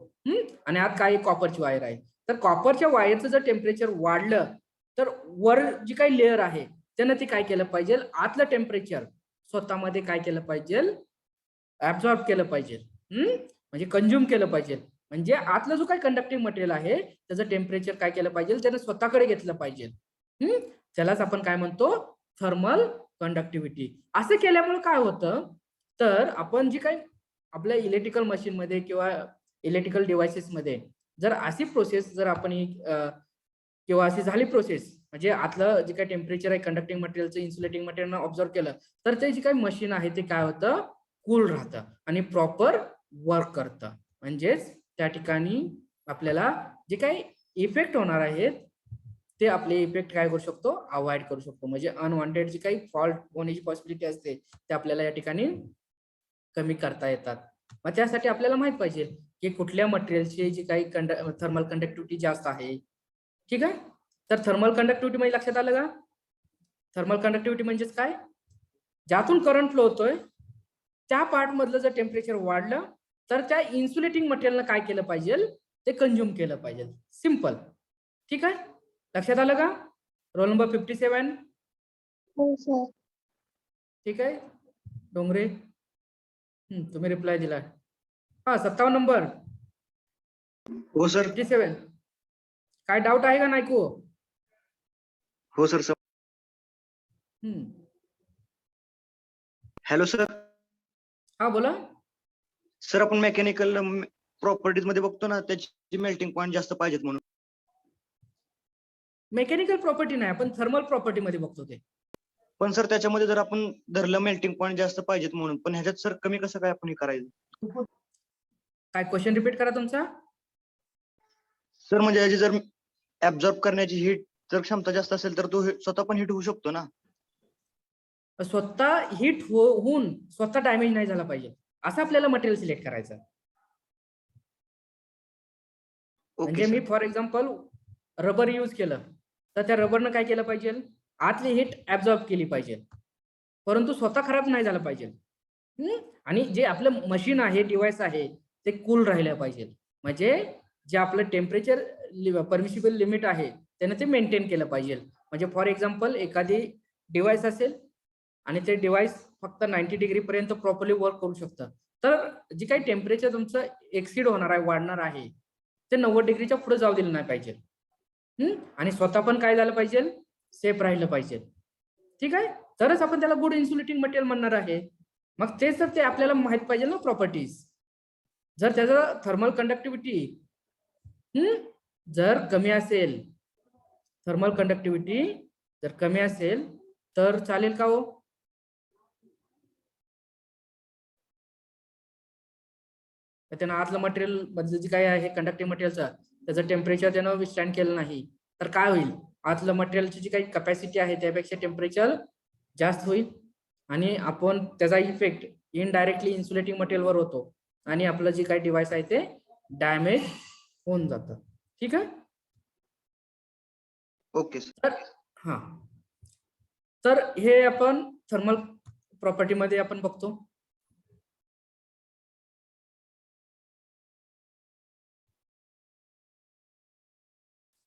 आणि आत काय कॉपरची वायर आहे. तर कॉपरच्या वायरचं जर टेम्परेचर वाढलं तर वर जी काही लेअर आहे त्यानं ते काय केलं पाहिजे, आतलं टेम्परेचर स्वतःमध्ये काय केलं पाहिजे, ऍब्झॉर्ब केलं पाहिजे, म्हणजे कंझ्युम केलं पाहिजे. म्हणजे आतलं जो काही कंडक्टिंग मटेरियल आहे त्याचं टेम्परेचर काय केलं पाहिजे, त्यानं स्वतःकडे घेतलं पाहिजे. त्यालाच आपण काय म्हणतो थर्मल कंडक्टिव्हिटी. असं केल्यामुळे काय होतं, तर आपण जी काही आपल्या इलेक्ट्रिकल मशीन मध्ये किंवा इलेक्ट्रिकल डिव्हाइसेस मध्ये जर अशी प्रोसेस जर आपण किंवा अशी झाली प्रोसेस, म्हणजे आतलं जे काही टेम्परेचर आहे कंडक्टिंग मटेरियलचं इन्सुलेटिंग मटेरियल ऑब्झर्व केलं, तर ते जे काही मशीन आहे ते काय होतं कूल राहतं आणि प्रॉपर वर्क करतं. म्हणजेच त्या ठिकाणी आपल्याला जे काही इफेक्ट होणार आहेत ते आपले इफेक्ट काय करू शकतो अवॉइड करू शकतो. म्हणजे अनवॉन्टेड जे काही फॉल्ट होण्याची पॉसिबिलिटी असते ते आपल्याला या ठिकाणी कमी करता येतात. मग त्यासाठी आपल्याला माहित पाहिजे की कुठल्या मटेरियलची जी काही थर्मल कंडक्टिव्हिटी जास्त आहे. ठीक आहे. तर थर्मल कंडक्टिव्हिटी म्हणजे लक्षात आलं का, थर्मल कंडक्टिव्हिटी म्हणजेच काय, ज्यातून करंट फ्लो होतोय त्या पार्ट मधलं जर टेम्परेचर वाढलं तर त्या इन्सुलेटिंग मटेरियलनं काय केलं पाहिजे, ते कंझ्युम केलं पाहिजे. सिंपल. ठीक आहे, लक्षात आलं का. Roll number 57. हो सर. ठीक आहे डोंगरे, तुम्ही रिप्लाय दिला. हा 57 नंबर. हो सर. 57. काय डाऊट आहे का नायकू. हो सर. Hello sir. हा बोला सर, आपण मेकॅनिकल प्रॉपर्टीज मध्ये बघतो ना, त्याची मेल्टिंग पॉइंट जास्त पाहिजेत म्हणून. मेकॅनिकल प्रॉपर्टी नाही, आपण थर्मल प्रॉपर्टी मध्ये बघतो ते. पण सर त्याच्यामध्ये जर आपण धरलं मेल्टिंग पॉइंट जास्त पाहिजेत म्हणून, पण ह्याच्यात सर कमी कसं काय आपण हे करायचं. काय क्वेश्चन रिपीट करा तुमचा. सर म्हणजे याची जर ऍब्झॉर्ब करण्याची हीट जर क्षमता जास्त असेल तर तो स्वतः पण हिट होऊ शकतो ना. स्वतः हिट होऊन स्वतः डॅमेज नाही झाला पाहिजे असं आपल्याला मटेरियल सिलेक्ट करायचं. म्हणजे me for example rubber use केलं तर त्या रबरनं काय केलं पाहिजे, आतली हिट ऍब्झॉर्ब केली पाहिजे, परंतु स्वतः खराब नाही झालं पाहिजे. आणि जे आपलं मशीन आहे डिव्हाइस आहे ते कूल राहिलं पाहिजे. म्हणजे जे आपलं टेम्परेचर परमिसिबल लिमिट आहे त्याने ते मेंटेन केलं पाहिजे. म्हणजे फॉर एक्झाम्पल एखादी डिव्हाइस असेल आणि ते डिव्हाइस फक्त 90 डिग्री पर्यंत प्रॉपरली वर्क करू शकतं, तर जे काही टेम्परेचर तुमचं एक्सिड होणार आहे वाढणार आहे ते 90 डिग्रीच्या पुढे जाऊ दिलं नाही पाहिजे. आणि स्वतः पण काय झालं पाहिजे, सेफ राहिलं पाहिजे. ठीक आहे, तरच आपण त्याला गुड इन्सुलेटिंग मटेरियल म्हणणार आहे. मग तेच तर ते आपल्याला माहित पाहिजे ना प्रॉपर्टीज. जर त्याचं थर्मल कंडक्टिव्हिटी जर कमी असेल, थर्मल कंडक्टिव्हिटी जर कमी असेल तर चालेल का हो. त्यानं आतलं मटेरियल म्हणजे जे काय आहे कंडक्टिव्ह मटेरियलचं त्याचं टेम्परेचर त्यानं विस्टँड केलं नाही तर काय होईल, आतलं मटेरियलची जी काही कॅपॅसिटी आहे त्यापेक्षा टेम्परेचर जास्त होईल आणि आपण त्याचा इफेक्ट इनडायरेक्टली इन्सुलेटिंग मटेरियलवर होतो आणि आपलं जे काही डिव्हाइस आहे ते डॅमेज होऊन जातं. ठीक आहे. ओके तर हा, तर हे आपण थर्मल प्रॉपर्टी मध्ये आपण बघतो.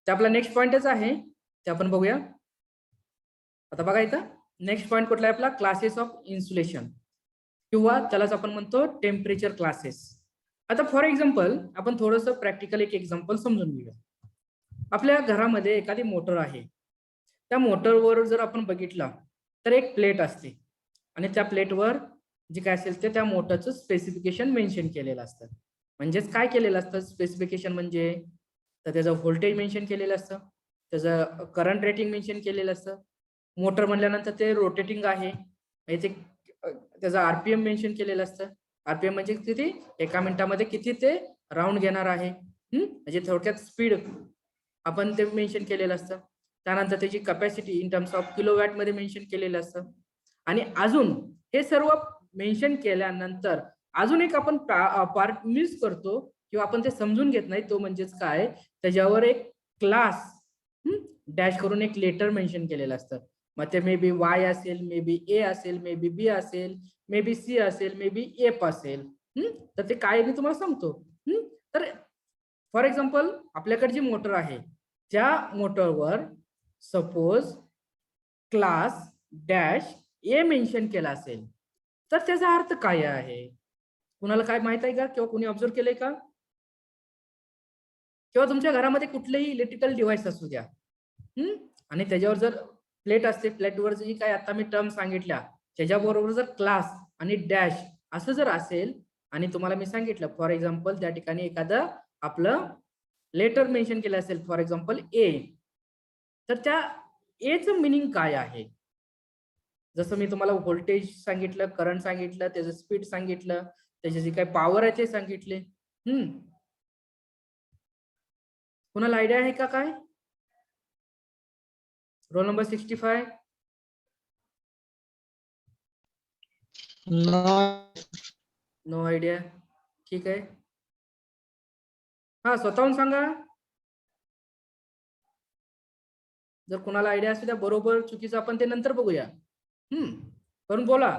ते आपला नेक्स्ट पॉइंटच आहे ते आपण बघूया. आता बघा इथं नेक्स्ट पॉइंट कुठला आहे आपला, क्लासेस ऑफ इन्सुलेशन किंवा त्यालाच आपण म्हणतो टेम्परेचर क्लासेस. आता फॉर एक्झाम्पल आपण थोडंसं प्रॅक्टिकल एक एक्झाम्पल समजून घेऊया. आपल्या घरामध्ये एखादी मोटर आहे, त्या मोटरवर जर आपण बघितला तर एक प्लेट असते आणि त्या प्लेटवर जे काय असेल ते त्या मोटरचं स्पेसिफिकेशन मेन्शन केलेलं असतं. म्हणजेच काय केलेलं असतं स्पेसिफिकेशन म्हणजे, तर त्याचं व्होल्टेज मेन्शन केलेलं असतं, त्याचं करंट रेटिंग मेन्शन केलेलं असतं. मोटर म्हणल्यानंतर ते रोटेटिंग आहे, म्हणजे त्याचं आरपीएम मेन्शन केलेलं असतं. आरपीएम म्हणजे किती, एका मिनिटामध्ये किती ते राऊंड घेणार आहे, म्हणजे थोडक्यात स्पीड आपण ते मेन्शन केलेलं असतं. त्यानंतर त्याची capacity in terms of kilowatt मध्ये मेन्शन केलेलं असतं. आणि अजून हे सर्व मेन्शन केल्यानंतर अजून एक आपण पार्ट मिस करतो किंवा आपण ते समजून घेत नाही, तो म्हणजेच काय, त्याच्यावर एक क्लास डॅश करून एक लेटर मेन्शन केलेलं असतं. मग ते मे बी वाय असेल, मे बी ए असेल, मे बी बी असेल, मे बी सी असेल, मे बी एफ असेल. तर ते काय मी तुम्हाला सांगतो. तर फॉर एक्झाम्पल आपल्याकडे जी मोटर आहे त्या मोटरवर सपोज क्लास डॅश ए मेन्शन केला असेल, तर त्याचा अर्थ काय आहे, कुणाला काय माहित आहे का, किंवा कुणी ऑब्झर्व केलंय का? किंवा तुमच्या घरामध्ये कुठलेही इलेक्ट्रिकल डिव्हाइस असू द्या, आणि त्याच्यावर जर प्लेट असते, प्लेटवर जी काय आता मी टर्म सांगितल्या त्याच्याबरोबर जर क्लास आणि डॅश असं जर असेल, आणि तुम्हाला मी सांगितलं फॉर एक्झाम्पल त्या ठिकाणी एखादं आपलं लेटर मेन्शन केलं असेल, फॉर एक्झाम्पल ए, तर त्या एचं मिनिंग काय आहे? जसं मी तुम्हाला व्होल्टेज सांगितलं, करंट सांगितलं, त्याचं स्पीड सांगितलं, त्याची जी काही पॉवर आहे ते सांगितले. कुणाला आयडिया आहे का काय? Roll number 65. No idea. ठीक आहे, हा स्वतःहून सांगा. जर कुणाला आयडिया असू द्या, बरोबर चुकीचं आपण ते नंतर बघूया. करून बोला.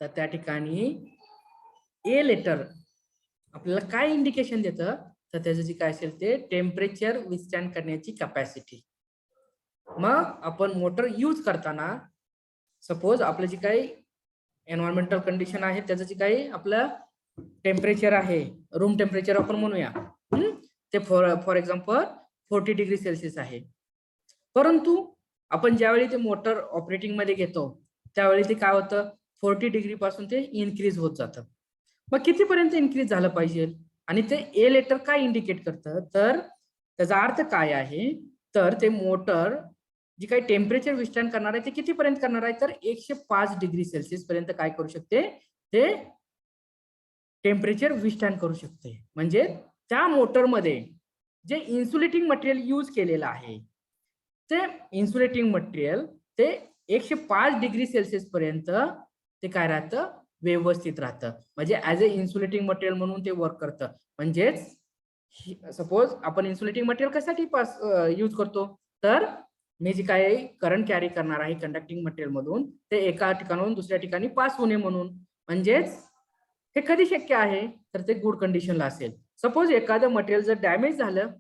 तर त्या ठिकाणी ए लेटर आपल्याला काय इंडिकेशन देतं, तर त्याचं जे काय असेल ते टेम्परेचर विथस्टँड करण्याची कॅपॅसिटी. मग आपण मोटर यूज करताना सपोज आपलं जी काही एन्व्हायरमेंटल कंडिशन आहे, त्याचं जे काही आपलं टेम्परेचर आहे, रूम टेम्परेचर आपण म्हणूया, ते फॉर एक्झाम्पल 40 डिग्री सेल्सिअस आहे. परंतु आपण ज्यावेळी ते मोटर ऑपरेटिंग मध्ये घेतो त्यावेळी ते काय होतं, 40 डिग्री पासून ते इन्क्रीज होत जातं. मग कितीपर्यंत इन्क्रीज झालं पाहिजे, आणि ते ए लेटर काय इंडिकेट करतं, तर त्याचा अर्थ काय आहे, तर ते मोटर जी काही टेम्परेचर विस्टँड करणार आहे ते कितीपर्यंत करणार आहे, तर 105 डिग्री सेल्सिअस पर्यंत काय करू शकते, ते टेम्परेचर विस्टँड करू शकते. म्हणजे त्या मोटरमध्ये जे इन्सुलेटिंग मटेरियल यूज केलेलं आहे, ते इन्सुलेटिंग मटेरियल ते 105 डिग्री सेल्सिअस पर्यंत ते काय राहतं, व्यवस्थित राहतं. म्हणजे ऍज अ इन्सुलेटिंग मटेरियल म्हणून ते वर्क करतं. म्हणजेच सपोज आपण इन्सुलेटिंग मटेरियल कशासाठी यूज करतो, तर मी जे काही करंट कॅरी करणार आहे कंडक्टिंग मटेरियल मधून, ते एका ठिकाणाहून दुसऱ्या ठिकाणी पास होणे म्हणून. म्हणजेच हे कधी शक्य आहे, तर ते गुड कंडिशनला असेल. सपोज एखादं मटेरियल जर डॅमेज झालं,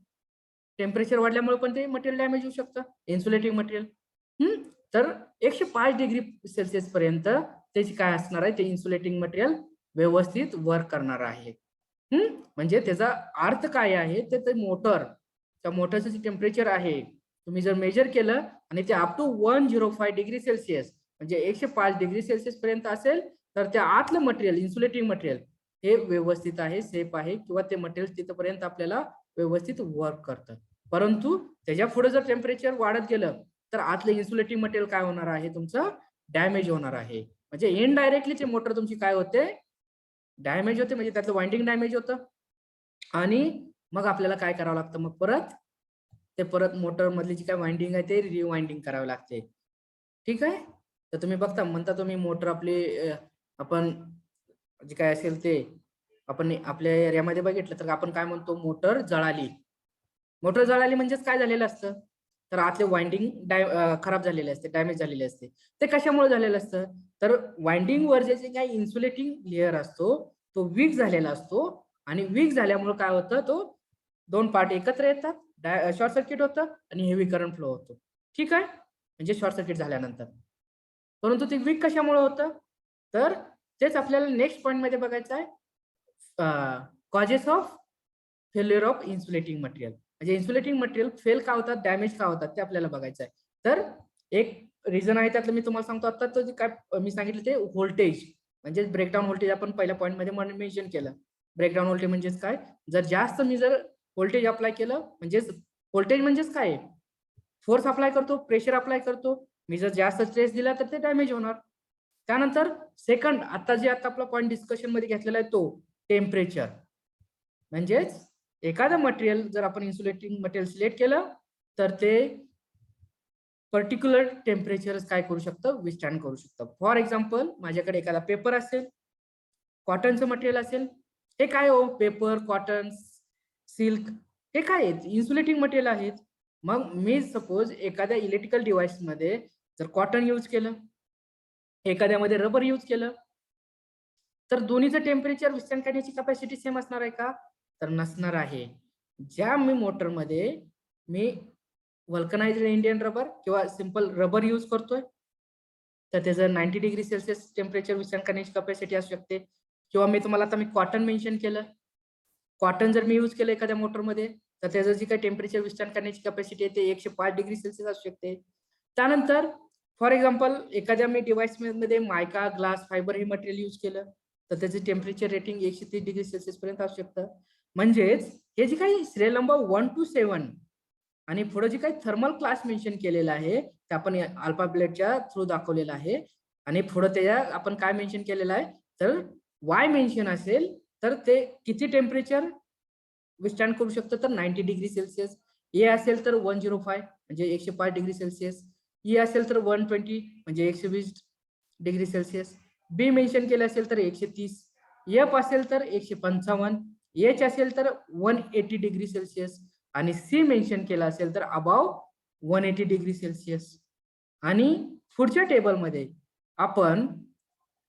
टेम्परेचर वाढल्यामुळे पण ते मटेरियल डॅमेज होऊ शकतं, इन्सुलेटिंग मटेरियल. तर 105 डिग्री सेल्सिअस पर्यंत त्याची काय असणार आहे, ते इन्सुलेटिंग मटेरियल व्यवस्थित वर्क करणार आहे. म्हणजे त्याचा अर्थ काय आहे, ते मोटर, त्या मोटरचं जे टेम्परेचर आहे तुम्ही जर मेजर केलं आणि ते अप टू 105 डिग्री सेल्सिअस म्हणजे 105 डिग्री सेल्सिअस पर्यंत असेल, तर त्या आतलं मटेरियल, इन्सुलेटिंग मटेरियल हे व्यवस्थित आहे, सेफ आहे, किंवा ते मटेरियल तिथपर्यंत आपल्याला व्यवस्थित वर्क करतं. परंतु त्याच्या पुढे जर टेम्परेचर वाढत गेलं, तर आतलं इन्सुलेटिंग मटेरियल काय होणार आहे, तुमचं डॅमेज होणार आहे. म्हणजे इनडायरेक्टली ते मोटर तुमची काय होते, डॅमेज होते, म्हणजे त्यातलं वाइंडिंग डॅमेज होतं. आणि मग आपल्याला काय करावं लागतं, मग परत मोटर मधली जी काय वाइंडिंग आहे ते रिवाइंडिंग करावी लागते. ठीक आहे. तर तुम्ही बघता, म्हणता तुम्ही मोटर आपली आपण जे काय असेल ते आपण आपल्या एरियामध्ये बघितलं तर आपण काय म्हणतो, मोटर जळाली. मोटर जळाली म्हणजेच काय झालेलं असतं, तर आतले वाइंडिंग खराब झालेले असते, डॅमेज झालेले असते. ते कशामुळे झालेलं असतं, तर वाइंडिंग वर जे काही इन्सुलेटिंग लेअर असतो तो वीक झालेला असतो, आणि वीक झाल्यामुळे काय होतं, तो दोन पार्ट एकत्र येतात, शॉर्ट सर्किट होतं आणि हेवी करंट फ्लो होतो. ठीक आहे, म्हणजे शॉर्ट सर्किट झाल्यानंतर. परंतु ते वीक कशामुळे होतं, तर तेच आपल्याला नेक्स्ट पॉइंट मध्ये बघायचं आहे, causes of failure of insulating material. म्हणजे इन्सुलेटिंग मटेरियल फेल का होतात, डॅमेज का होतात ते आपल्याला बघायचं आहे. तर एक रिझन आहे त्यातलं मी तुम्हाला सांगतो. आता तो जे काय मी सांगितलं ते व्होल्टेज म्हणजे ब्रेकडाऊन व्होल्टेज आपण पहिल्या पॉईंट मध्ये मेन्शन केलं. ब्रेकडाऊन व्होल्टेज म्हणजेच काय, जर व्होल्टेज अप्लाय केलं म्हणजेच व्होल्टेज म्हणजेच काय, फोर्स अप्लाय करतो, प्रेशर अप्लाय करतो. मी जर जास्त स्ट्रेस दिला तर ते डॅमेज होणार. त्यानंतर सेकंड आता आपला पॉईंट डिस्कशन मध्ये घेतलेला आहे तो टेम्परेचर. म्हणजेच एखादं मटेरियल जर आपण इन्सुलेटिंग मटेरियल सिलेक्ट केलं तर ते पर्टिक्युलर टेम्परेचर काय करू शकतं, विस्टँड करू शकतं. फॉर एक्झाम्पल माझ्याकडे एखादा पेपर असेल, कॉटनचं मटेरियल असेल. हे काय हो, पेपर, कॉटन, सिल्क हे काय आहेत, इन्सुलेटिंग मटेरियल आहेत. मग मी सपोज एखाद्या इलेक्ट्रिकल डिव्हाइस मध्ये जर कॉटन यूज केलं, एखाद्यामध्ये रबर यूज केलं, तर दोन्हीचं टेम्परेचर विस्टँड करण्याची कॅपॅसिटी सेम असणार आहे का, तर नसणार आहे. ज्या मी मोटरमध्ये मी वल्कनाइज्ड इंडियन रबर किंवा सिंपल रबर यूज करतोय तर त्याचं 90 डिग्री सेल्सिअस टेम्परेचर विस्टँड करण्याची कॅपॅसिटी असू शकते. किंवा मी तुम्हाला आता कॉटन मेन्शन केलं, कॉटन जर मी यूज केलं एखाद्या मोटरमध्ये तर त्याचं जी काही टेम्परेचर विस्टँड करण्याची कॅपॅसिटी आहे ते 105 डिग्री सेल्सिअस असू शकते. त्यानंतर फॉर एक्झाम्पल एखाद्या मी डिव्हाइस मध्ये मायका, ग्लास, फायबर हे मटेरियल यूज केलं तर त्याचे टेम्परेचर रेटिंग 130 डिग्री सेल्सिअस पर्यंत असू शकतं. म्हणजेच हे जे काही श्रेय नंबर 1 to 7 आणि पुढे जे काही थर्मल क्लास मेन्शन केलेला आहे ते आपण अल्फाबेटच्या थ्रू दाखवलेला आहे. आणि पुढे त्याच्या आपण काय मेन्शन केलेलं आहे, तर वाय मेन्शन असेल तर ते किती टेम्परेचर विस्टँड करू शकतं, तर 90 डिग्री सेल्सिअस. ए असेल तर 105 म्हणजे 105 डिग्री सेल्सिअस. ई असेल तर 120 म्हणजे 120 डिग्री सेल्सिअस. बी मेन्शन केलं असेल तर 130. एफ असेल तर 155. एच असेल तर 180 डिग्री सेल्सिअस आणि सी मेन्शन केलं असेल तर अबाव 180 डिग्री सेल्सिअस. आणि पुढच्या टेबलमध्ये आपण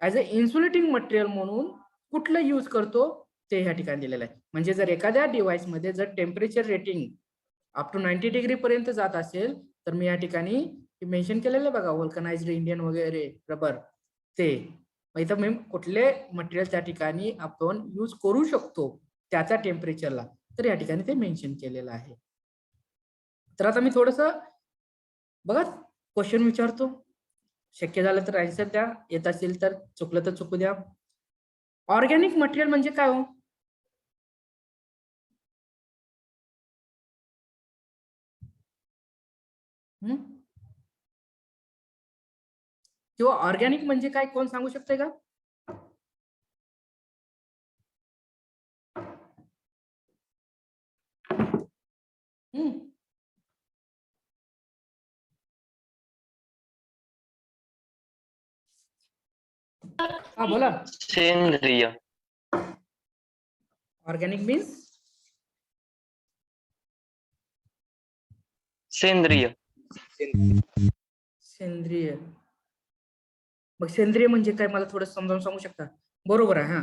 ऍज अ इन्सुलेटिंग मटेरियल म्हणून कुठलं यूज करतो ते ह्या ठिकाणी दिलेलं आहे. म्हणजे जर एखाद्या डिव्हाइस मध्ये जर temperature rating up to 90 degree पर्यंत जात असेल तर मी या ठिकाणी मेन्शन केलेलं बघा, वल्कनाइज्ड इंडियन वगैरे रबर ते. इथं मी कुठले मटेरियल त्या ठिकाणी आपण यूज करू शकतो त्याच्या टेम्परेचरला, तर या ठिकाणी ते मेन्शन केलेलं आहे. तर आता मी थोडस बघा क्वेश्चन विचारतो, शक्य झालं तर आन्सर द्या, येत असेल तर, चुकलं तर चुकू द्या. ऑर्गॅनिक मटेरियल म्हणजे काय हो, किंवा ऑर्गॅनिक म्हणजे काय, कोण सांगू शकते का? हा बोला. सेंद्रिय. ऑर्गॅनिक मीन्स सेंद्रिय. सेंद्रिय. मग सेंद्रिय म्हणजे काय, मला थोडं समजावून सांगू शकता? बरोबर आहे. हा,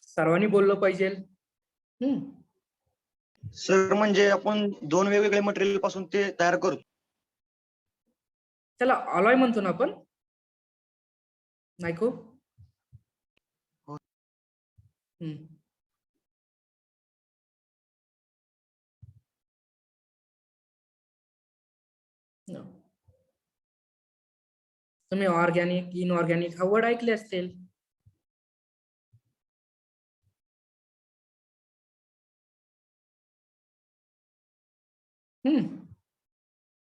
सर्वांनी बोललं पाहिजे. सर म्हणजे आपण दोन वेगवेगळ्या मटेरियल पासून ते तयार करतो. त्याला अलॉय म्हणतो ना आपण, नाही को? तुम्ही ऑर्गॅनिक, इनऑर्गॅनिक हा वर्ड ऐकले असतील.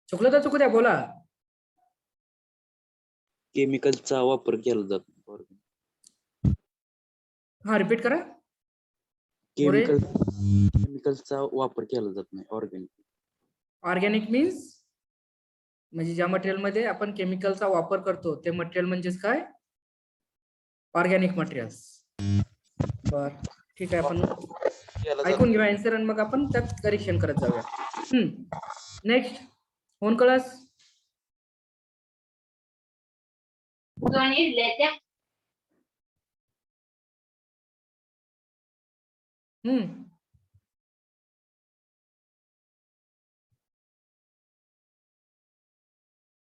चुकलं तर चुकू द्या, बोला. केमिकलचा वापर केला जातो. हा, रिपीट करा. मोरे. केमिकलचा वापर केला जात नाही ऑर्गॅनिक. ऑर्गॅनिक मीन्स म्हणजे ज्या मटेरियल मध्ये आपण केमिकलचा वापर करतो ते मटेरियल म्हणजेच काय, ऑर्गॅनिक मटेरियल्स. बर, ठीक आहे. आपण ऐकून घेऊया आन्सर आणि मग आपण त्यात करेक्शन करत जाऊया. नेक्स्ट कोण कळस?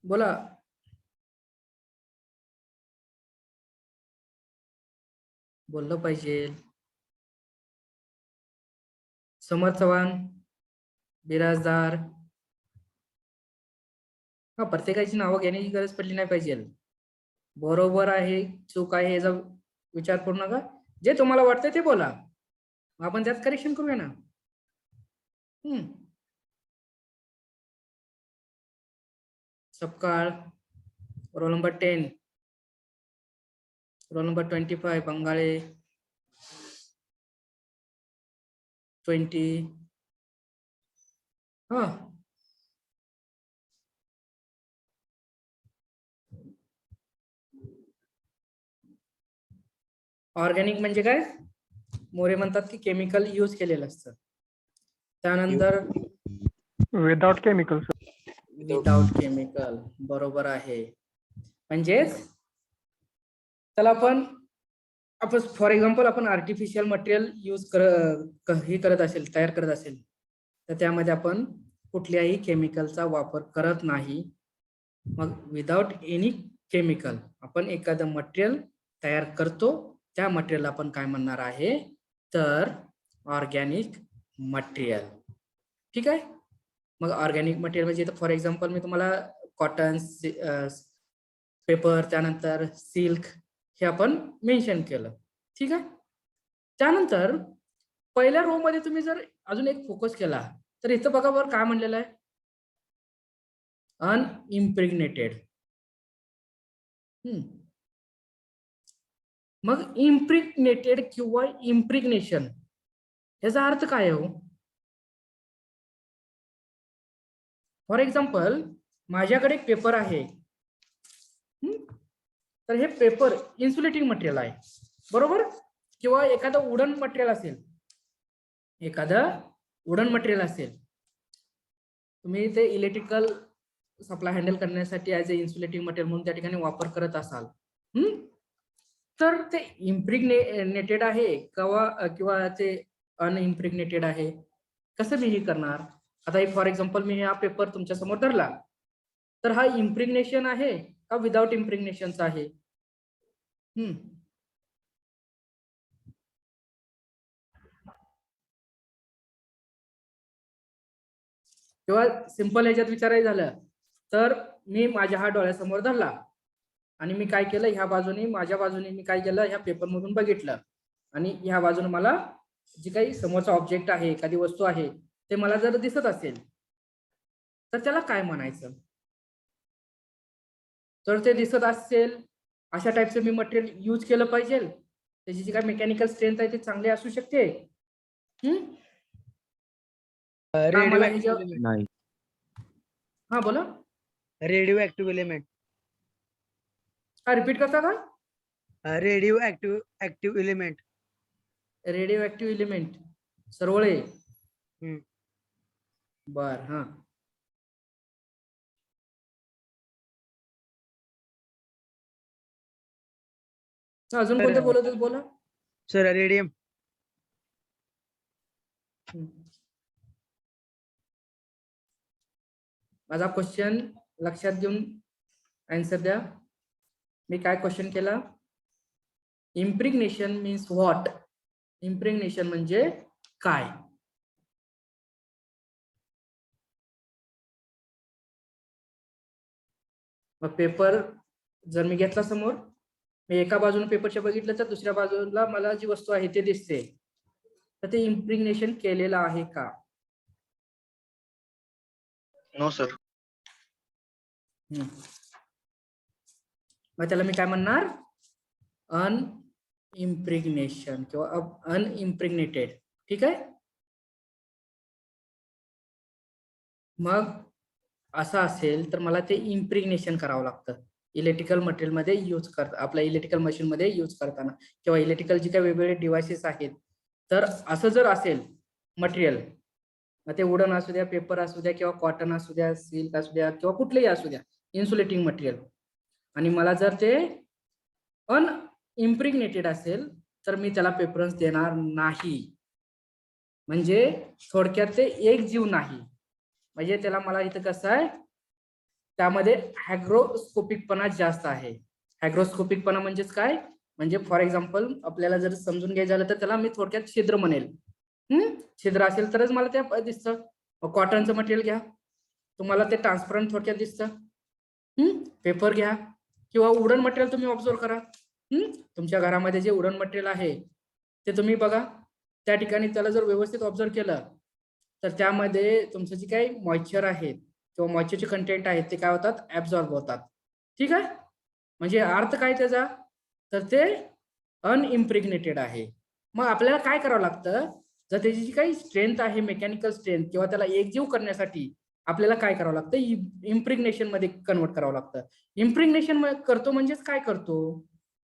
बोला. बोललं पाहिजे. समर चव्हाण, बिराजदार, हा प्रत्येकाची नावं घेण्याची गरज पडली नाही पाहिजे. बरोबर आहे चूक आहे याचा विचार करू नका. जे तुम्हाला वाटतं ते बोला, आपण त्यात करेक्शन करूया ना. Sapkal, roll number 10, roll number 25, Bangale 20. हा ऑर्गॅनिक म्हणजे काय? मोरे म्हणतात की केमिकल यूज केलेलं असतं. त्यानंतर विदाउट केमिकल. विदाउट केमिकल, बरोबर आहे. म्हणजेच त्याला आपण फॉर एक्झाम्पल आपण आर्टिफिशियल मटेरियल यूज करत असेल, तयार करत असेल, तर त्यामध्ये आपण कुठल्याही केमिकलचा वापर करत नाही. मग विदाउट एनी केमिकल आपण एखादं मटेरियल तयार करतो, त्या मटेरियल आपण काय म्हणणार आहे तर ऑर्गॅनिक मटेरियल. ठीक आहे. मग ऑर्गॅनिक मटेरियल म्हणजे फॉर एक्झाम्पल मी तुम्हाला कॉटन, पेपर, त्यानंतर सिल्क हे आपण मेन्शन केलं. ठीक आहे. त्यानंतर पहिल्या रो मध्ये तुम्ही जर अजून एक फोकस केला तर इथं बघा बरं काय म्हणलेलं आहे, अनइम्प्रेग्नेटेड. मग इम्प्रिग्नेटेड किंवा इम्प्रिग्नेशन याचा अर्थ काय हो? फॉर एक्झाम्पल माझ्याकडे एक पेपर आहे, तर हे पेपर इन्सुलेटिंग मटेरियल आहे, बरोबर? किंवा एखादं वुडन मटेरियल असेल, तुम्ही ते इलेक्ट्रिकल सप्लाय हँडल करण्यासाठी ऍज ए इन्सुलेटिंग मटेरियल म्हणून त्या ठिकाणी वापर करत असाल, तर ते इम्प्रिग्नेटेड आहे किंवा ते अनइम्प्रिग्नेटेड आहे, कसं मी हे करणार? आता फॉर एक्झाम्पल मी हा पेपर तुमच्या समोर धरला, तर हा इम्प्रिग्नेशन आहे का विदाउट इम्प्रिग्नेशनचा आहे? किंवा सिंपल ह्याच्यात विचारायचं झालं तर मी माझ्या हा डोळ्यासमोर धरला आणि मी काय केलं, ह्या बाजूने माझ्या बाजूने मी काय केलं, ह्या पेपर मधून बघितलं आणि ह्या बाजूने मला जी काही समोरचा ऑब्जेक्ट आहे, एखादी वस्तू आहे, ते मला जर दिसत असेल तर त्याला काय म्हणायचं? तर ते दिसत असेल अशा टाईपचं मी मटेरियल यूज केलं पाहिजे. त्याची जी काय मेकॅनिकल स्ट्रेंथ आहे ती चांगली असू शकते. नाही. हा बोला. Radioactive element. हा रिपीट करता का? Radioactive element. Radioactive element Sarvale. बर. हा अजून कोणते बोलत बोला सर. रेडियम. माझा क्वेश्चन लक्षात घेऊन आन्सर द्या. मी काय क्वेश्चन केला? इम्प्रिग्नेशन मीन्स व्हॉट? इम्प्रिग्नेशन म्हणजे काय? मग पेपर जर मी घेतला समोर, मी एका बाजूने पेपरच्या बघितलं तर दुसऱ्या बाजूला मला जी वस्तू आहे ते दिसते, तर ते इम्प्रिग्नेशन केलेलं आहे का? No sir. मग त्याला मी काय म्हणणार? अनइम्प्रिग्नेशन किंवा अनइम्प्रिग्नेटेड. ठीक आहे. मग असं असेल तर मला ते इम्प्रिग्नेशन करावं लागतं इलेक्ट्रिकल मटेरियल मध्ये यूज करता, आपल्या इलेक्ट्रिकल मशीन मध्ये यूज करताना किंवा इलेक्ट्रिकल जे काही वेगवेगळे डिव्हाइसेस आहेत. तर असं जर असेल मटेरियल, मग ते वुडन असू द्या, पेपर असू द्या, किंवा कॉटन असू द्या, सिल्क असू द्या, किंवा कुठलेही असू द्या इन्सुलेटिंग मटेरियल, आणि मला जर ते अनइम्प्रिग्नेटेड असेल तर मी त्याला प्रेफरन्स देणार नाही. म्हणजे थोडक्यात ते एक जीव नाही. म्हणजे त्याला मला इथं कसं आहे, त्यामध्ये हायग्रोस्कोपिकपणा जास्त आहे. हायग्रोस्कोपिकपणा म्हणजेच काय? म्हणजे फॉर एक्झाम्पल आपल्याला जर समजून घ्यायचं झालं तर त्याला मी थोडक्यात छिद्र म्हणेल. छिद्र असेल तरच मला ते दिसतं. कॉटनचं मटेरियल घ्या, तुम्हाला ते ट्रान्सपरंट थोडक्यात दिसतं. पेपर घ्या किंवा वुडन मटेरियल तुम्ही ऑब्झर्व करा. तुमच्या घरामध्ये जे वुडन मटेरियल आहे ते तुम्ही बघा, त्या ठिकाणी त्याला जर व्यवस्थित ऑब्झर्व केलं तर त्यामध्ये तुमचं जे काही मॉइश्चर आहे किंवा मॉइश्चरचे कंटेंट आहेत ते काय होतात, ऍब्झॉर्ब होतात. ठीक आहे, म्हणजे अर्थ काय त्याचा, तर ते अनइम्प्रेग्नेटेड आहे. मग आपल्याला काय करावं लागतं, जर त्याची जी काही स्ट्रेंथ आहे, मेकॅनिकल स्ट्रेंथ, किंवा त्याला एकजीव करण्यासाठी आपल्याला काय करावं लागतं, इम्प्रेग्नेशन मध्ये कन्वर्ट करावं लागतं. इम्प्रेग्नेशन करतो म्हणजेच काय करतो,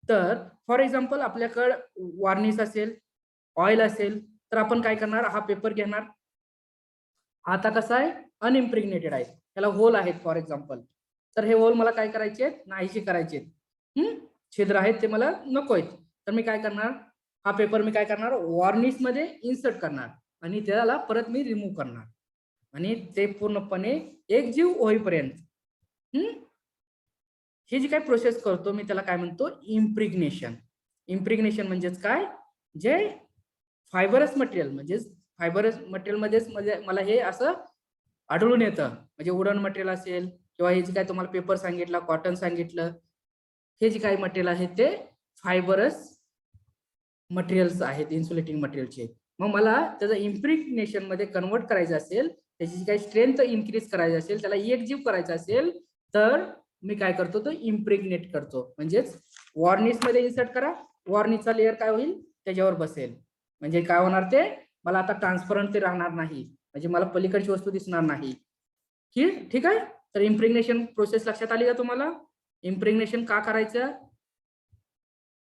तर फॉर एक्झाम्पल आपल्याकडे वार्निश असेल, ऑइल असेल, तर आपण काय करणार, हा पेपर घेणार, आता कसा आहे, अनइम्प्रेग्नेटेड आहे, त्याला होल आहेत फॉर एक्झाम्पल, तर हे होल मला काय करायचे, नाहीशी करायचे. छिद्र आहेत ते मला नको आहेत, तर मी काय करणार, हा पेपर मी काय करणार, वॉर्निश मध्ये इन्सर्ट करणार आणि त्याला परत मी रिमूव्ह करणार आणि ते पूर्णपणे एकजीव होईपर्यंत ही जी काही प्रोसेस करतो मी त्याला काय म्हणतो, इम्प्रिग्नेशन. इम्प्रिग्नेशन म्हणजेच काय, जे फायबरस मटेरियल, म्हणजेच फायबरस मटेरियल मध्येच म्हणजे मला हे असं आढळून येतं. म्हणजे वुडन मटेरियल असेल किंवा हे जे काय तुम्हाला पेपर सांगितलं, कॉटन सांगितलं, हे जे काही मटेरियल आहे ते फायबरस मटेरियल्स आहेत, इन्सुलेटिंग मटेरियलचे. मग मला त्याचं इम्प्रिग्नेशन मध्ये कन्वर्ट करायचं असेल, त्याची जी काही स्ट्रेंथ इन्क्रीज करायची असेल, त्याला एकजीव करायचं असेल, तर मी काय करतो, तो इम्प्रेग्नेट करतो. म्हणजेच वॉर्निश मध्ये इन्सर्ट करा, वॉर्निशचा लेअर काय होईल, त्याच्यावर बसेल. म्हणजे काय होणार, ते मला आता ट्रान्सपरंट ते राहणार नाही, म्हणजे मला पलीकडची वस्तू दिसणार नाही. ठीक आहे, तर इम्प्रेग्नेशन प्रोसेस लक्षात आली का तुम्हाला? इम्प्रेग्नेशन का करायचं,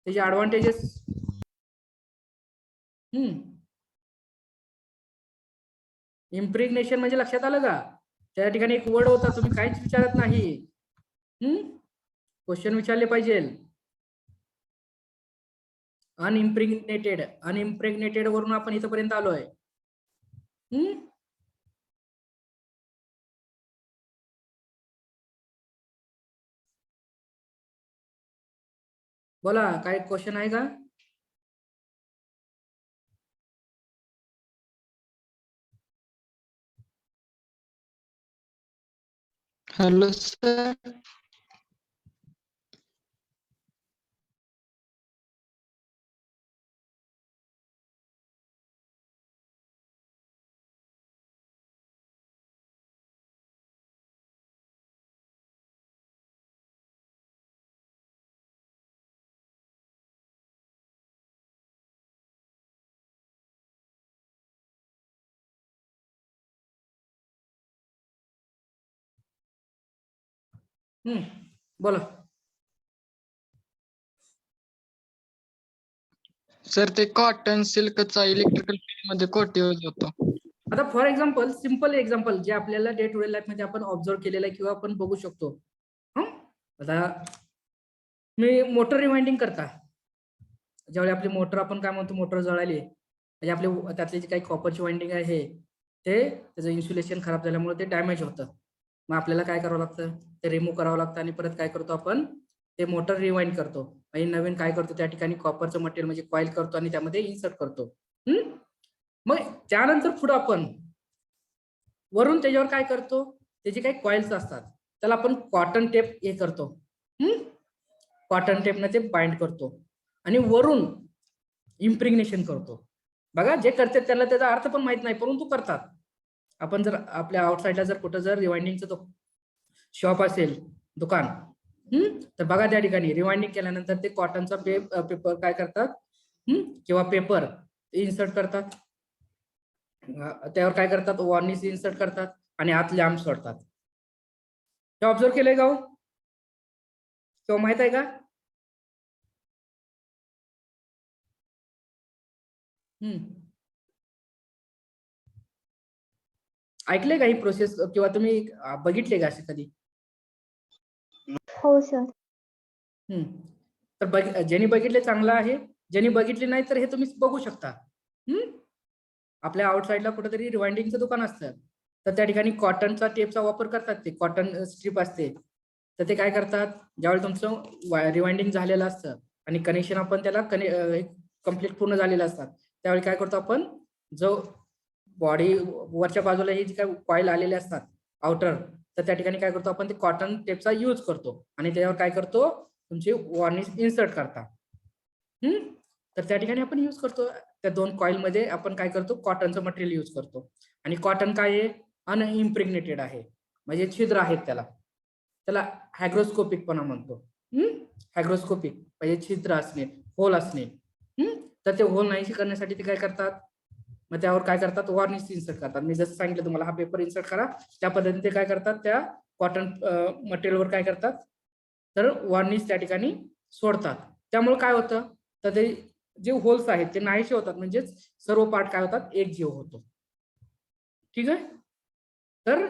त्याचे ऍडव्हान्टेजेस. इम्प्रेग्नेशन म्हणजे लक्षात आलं का? त्या ठिकाणी एक वर्ड होता, तुम्ही काहीच विचारत नाही. क्वेश्चन विचारले पाहिजे. अनइम्प्रेग्नेटेड, अनइम्प्रेग्नेटेड वरून आपण इथपर्यंत आलोय. बोला, काय क्वेश्चन आहे का? Hello sir. बोला सर, ते कॉटन सिल्कचा इलेक्ट्रिकल फील्ड मध्ये कोट यूज होतो. आता फॉर एक्झाम्पल, सिम्पल एक्झाम्पल जे आपल्याला डे टू डे लाईफ मध्ये आपण ऑब्झर्व केलेलं आहे किंवा आपण बघू शकतो. आता मी मोटर रिवाइंडिंग करता, ज्यावेळी आपली मोटर, आपण काय म्हणतो, मोटर जळाली, म्हणजे आपले त्यातले जे काही कॉपरची वाइंडिंग आहे ते त्याचं इन्सुलेशन खराब झाल्यामुळे ते डॅमेज होतं. मग आपल्याला काय करावं लागतं, ते रिमूव्ह करावं लागतं आणि परत काय करतो, आपण ते मोटर रिवाइंड करतो आणि नवीन काय करतो, त्या ठिकाणी कॉपरचं मटेरियल म्हणजे कॉईल करतो आणि त्यामध्ये इन्सर्ट करतो. मग त्यानंतर पुढे आपण वरून त्याच्यावर काय करतो, त्याचे काही कॉइल्स असतात, त्याला आपण कॉटन टेप हे करतो, कॉटन टेपने ते बाइंड करतो आणि वरून इम्प्रिग्नेशन करतो. बघा, जे करतात त्याला त्याचा अर्थ पण माहित नाही, परंतु करतात. आपण जर आपल्या आउटसाइडला जर कुठं जर रिवाइंडिंगचं तो शॉप असेल, दुकान, तर बघा त्या ठिकाणी रिवाइंडिंग केल्यानंतर ते कॉटनचा पेपर काय करतात, किंवा पेपर इन्सर्ट करतात, त्यावर काय करतात, वॉर्निश इन्सर्ट करतात आणि आत लॅम्प सोडतात. हे ऑब्झर्व केलंय का, किंवा माहित आहे का? ऐकले का ही प्रोसेस, किंवा तुम्ही बघितले का असे कधी? हो सर. तर ज्यांनी बघितले चांगलं आहे, ज्यांनी बघितले नाही तर हे तुम्ही बघू शकता. आपल्या आउटसाइडला कुठेतरी रिवाइंडिंगचं दुकान असतं, तर त्या ठिकाणी कॉटनचा टेपचा वापर करतात. ते कॉटन स्ट्रीप असते, तर ते काय करतात, ज्यावेळी तुमचं रिवाइंडिंग झालेलं असतं आणि कनेक्शन आपण त्याला कम्प्लीट पूर्ण झालेलं असतात त्यावेळी काय करतो आपण जो बॉडी वरच्या बाजूला हे जे काही कॉईल आलेले असतात आउटर तर त्या ठिकाणी काय करतो आपण ते कॉटन टेपचा यूज करतो आणि त्याच्यावर काय करतो तुमची वॉर्निश इन्सर्ट करता तर त्या ठिकाणी आपण यूज करतो त्या 2 कॉईल मध्ये आपण काय करतो कॉटनचं मटेरियल यूज करतो आणि कॉटन काय आहे अनइम्प्रेग्नेटेड आहे म्हणजे छिद्र आहेत त्याला हायग्रोस्कोपिक पणा म्हणतो हायग्रोस्कोपिक म्हणजे छिद्र असणे होल असणे तर ते होल नाहीशी करण्यासाठी ते काय करतात मग त्यावर काय करतात वॉर्निश इन्सर्ट करतात मी जसं सांगितलं तुम्हाला हा पेपर इन्सर्ट करा त्या पद्धतीने ते काय करतात त्या कॉटन मटेरियलवर काय करतात तर वॉर्निश त्या ठिकाणी सोडतात त्यामुळे काय होतं तर ते जे होल्स आहेत ते नाहीसे होतात म्हणजेच सर्व पार्ट काय होतात एक जीव होतो ठीक आहे तर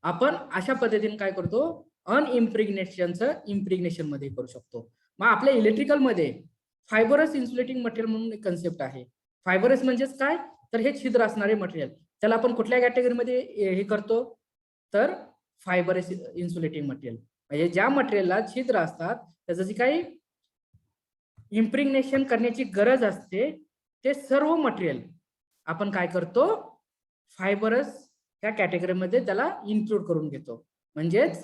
आपण अशा पद्धतीने काय करतो अनइम्प्रिग्नेशनचं इम्प्रिग्नेशन मध्ये करू शकतो मग आपल्या इलेक्ट्रिकल मध्ये फायबरस इन्सुलेटिंग मटेरियल म्हणून एक कन्सेप्ट आहे फायबरस म्हणजेच काय तर हे छिद्र असणारे मटेरियल त्याला आपण कुठल्या कॅटेगरीमध्ये हे करतो तर फायबरस इन्सुलेटिंग मटेरियल म्हणजे ज्या मटेरियलला छिद्र असतात त्याचं जे काही इम्प्रिग्नेशन करण्याची गरज असते ते सर्व मटेरियल आपण काय करतो फायबरस या कॅटेगरीमध्ये त्याला इन्क्लूड करून घेतो म्हणजेच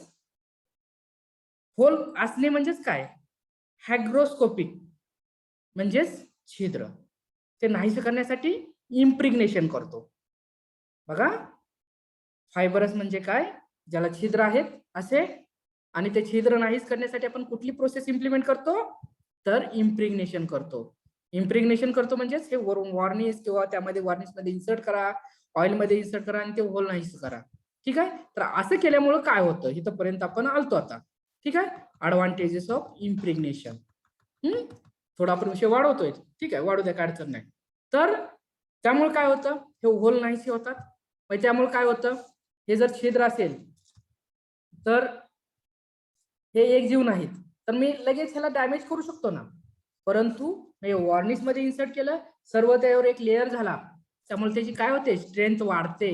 होल असणे म्हणजेच काय हायग्रोस्कोपिक म्हणजेच छिद्र ते नाहीसे करण्यासाठी इम्प्रिग्नेशन करतो बघा फायबरस म्हणजे काय ज्याला छिद्र आहेत असे आणि ते छिद्र नाहीस करण्यासाठी आपण कुठली प्रोसेस इम्प्लिमेंट करतो तर इम्प्रिग्नेशन करतो म्हणजेच हे वरून वॉर्निश किंवा त्यामध्ये वॉर्निश मध्ये इन्सर्ट करा ऑइल मध्ये इन्सर्ट करा आणि ते होल नाहीस करा ठीक आहे तर असं केल्यामुळे काय होतं इथपर्यंत आपण आलतो आता ठीक आहे ऍडव्हान्टेजेस ऑफ इम्प्रिग्नेशन थोडा आपण विषय वाढवतोय ठीक आहे वाढू द्या काय अडचण नाही तर त्यामुळे काय होतं हे होल नाहीसे होतात मग त्यामुळे काय होतं हे जर छिद्र असेल तर हे एक जीव नाहीत तर मी लगेच ह्याला डॅमेज करू शकतो ना परंतु हे वॉर्निश मध्ये इन्सर्ट केलं सर्व त्यावर एक लेअर झाला त्यामुळे त्याची काय होते स्ट्रेंथ वाढते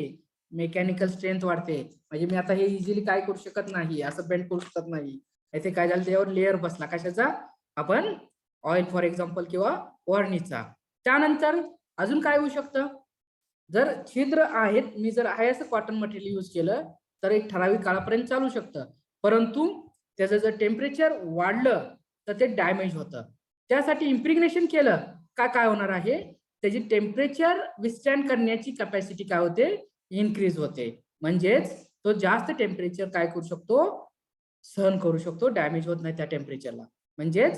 मेकॅनिकल स्ट्रेंथ वाढते म्हणजे मी आता हे इझिली काय करू शकत नाही असं बेंड करू शकत नाही इथे काय झालं त्यावर लेअर बसला कशाचा आपण ऑइल फॉर एक्झाम्पल किंवा वॉर्निशचा त्यानंतर अजून काय होऊ शकतं जर छिद्र आहेत मी जर आहे असं कॉटन मटेरियल यूज केलं तर एक ठराविक काळापर्यंत चालू शकतं परंतु त्याचं जर टेम्परेचर वाढलं तर ते डॅमेज होतं त्यासाठी इम्प्रिग्नेशन केलं काय होणार आहे त्याची टेम्परेचर विस्टँड करण्याची कॅपॅसिटी काय होते इन्क्रीज होते म्हणजेच तो जास्त टेम्परेचर काय करू शकतो सहन करू शकतो डॅमेज होत नाही त्या टेम्परेचरला म्हणजेच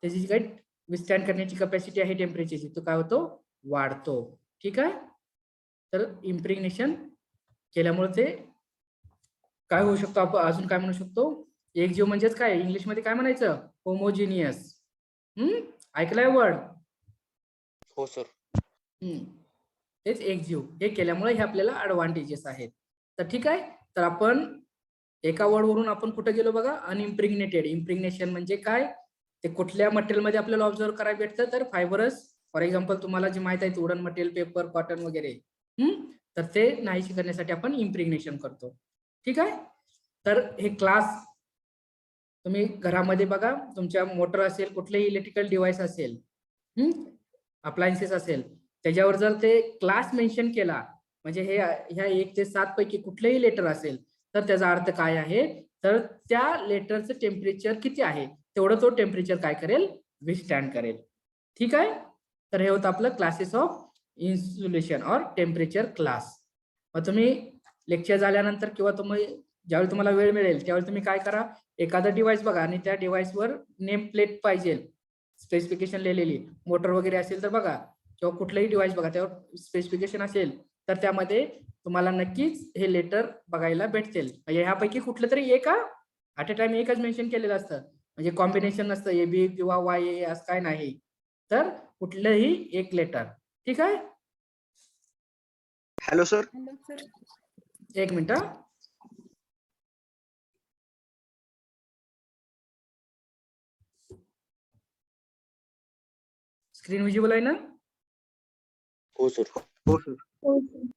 त्याची जी काही विस्टँड करण्याची कॅपॅसिटी आहे टेम्परेचरची तो काय होतो वाढतो ठीक आहे तर इम्प्रिग्नेशन केल्यामुळे ते काय होऊ शकतो आपण अजून काय म्हणू शकतो एक जीव म्हणजेच काय इंग्लिशमध्ये काय म्हणायचं होमोजिनियस ऐकलाय वर्ड हो सर तेच एक जीव हे केल्यामुळे हे आपल्याला ऍडव्हान्टेजेस आहेत तर ठीक आहे तर आपण एका वर्डवरून आपण कुठे गेलो बघा अनइम्प्रिग्नेटेड इम्प्रिग्नेशन म्हणजे काय ते कुठल्या मटेरियल मध्ये आपल्याला ऑब्झर्व करायला भेटतं तर फायबरस फॉर एक्झाम्पल तुम्हाला जे माहित आहे वुडन मटेरियल पेपर कॉटन वगैरे तर ते नाहीशी करण्यासाठी आपण इम्प्रिग्नेशन करतो ठीक आहे तर हे क्लास तुम्ही घरामध्ये बघा तुमच्या मोटर असेल कुठलेही इलेक्ट्रिकल डिव्हाइस असेल अप्लायन्सेस असेल त्याच्यावर जर ते क्लास मेन्शन केला म्हणजे हे ह्या 1 ते 7 पैकी कुठलेही लेटर असेल तर त्याचा अर्थ काय आहे तर त्या लेटरचं टेम्परेचर किती आहे तेवढं तो टेम्परेचर काय करेल विस्टँड करेल ठीक आहे तर हे होतं आपलं क्लासेस ऑफ इन्सुलेशन और टेम्परेचर क्लास मग तुम्ही लेक्चर झाल्यानंतर किंवा तुम्ही ज्यावेळी तुम्हाला वेळ मिळेल त्यावेळी तुम्ही काय करा एखादा डिव्हाइस बघा आणि त्या डिव्हाइसवर नेम प्लेट पाहिजे स्पेसिफिकेशन लिहिलेली मोटर वगैरे असेल तर बघा किंवा कुठलाही डिव्हाइस बघा त्यावर स्पेसिफिकेशन असेल तर त्यामध्ये तुम्हाला नक्कीच हे लेटर बघायला भेटतील म्हणजे ह्यापैकी कुठलं तरी एक ॲट अ टाइम एकच मेन्शन केलेलं असतं म्हणजे कॉम्बिनेशन नसतं AB किंवा YA असं काय नाही तर कुठलंही एक लेटर ठीक आहे हॅलो सर एक मिनिट स्क्रीन विजिबल आहे ना हो सर हो सर हो सर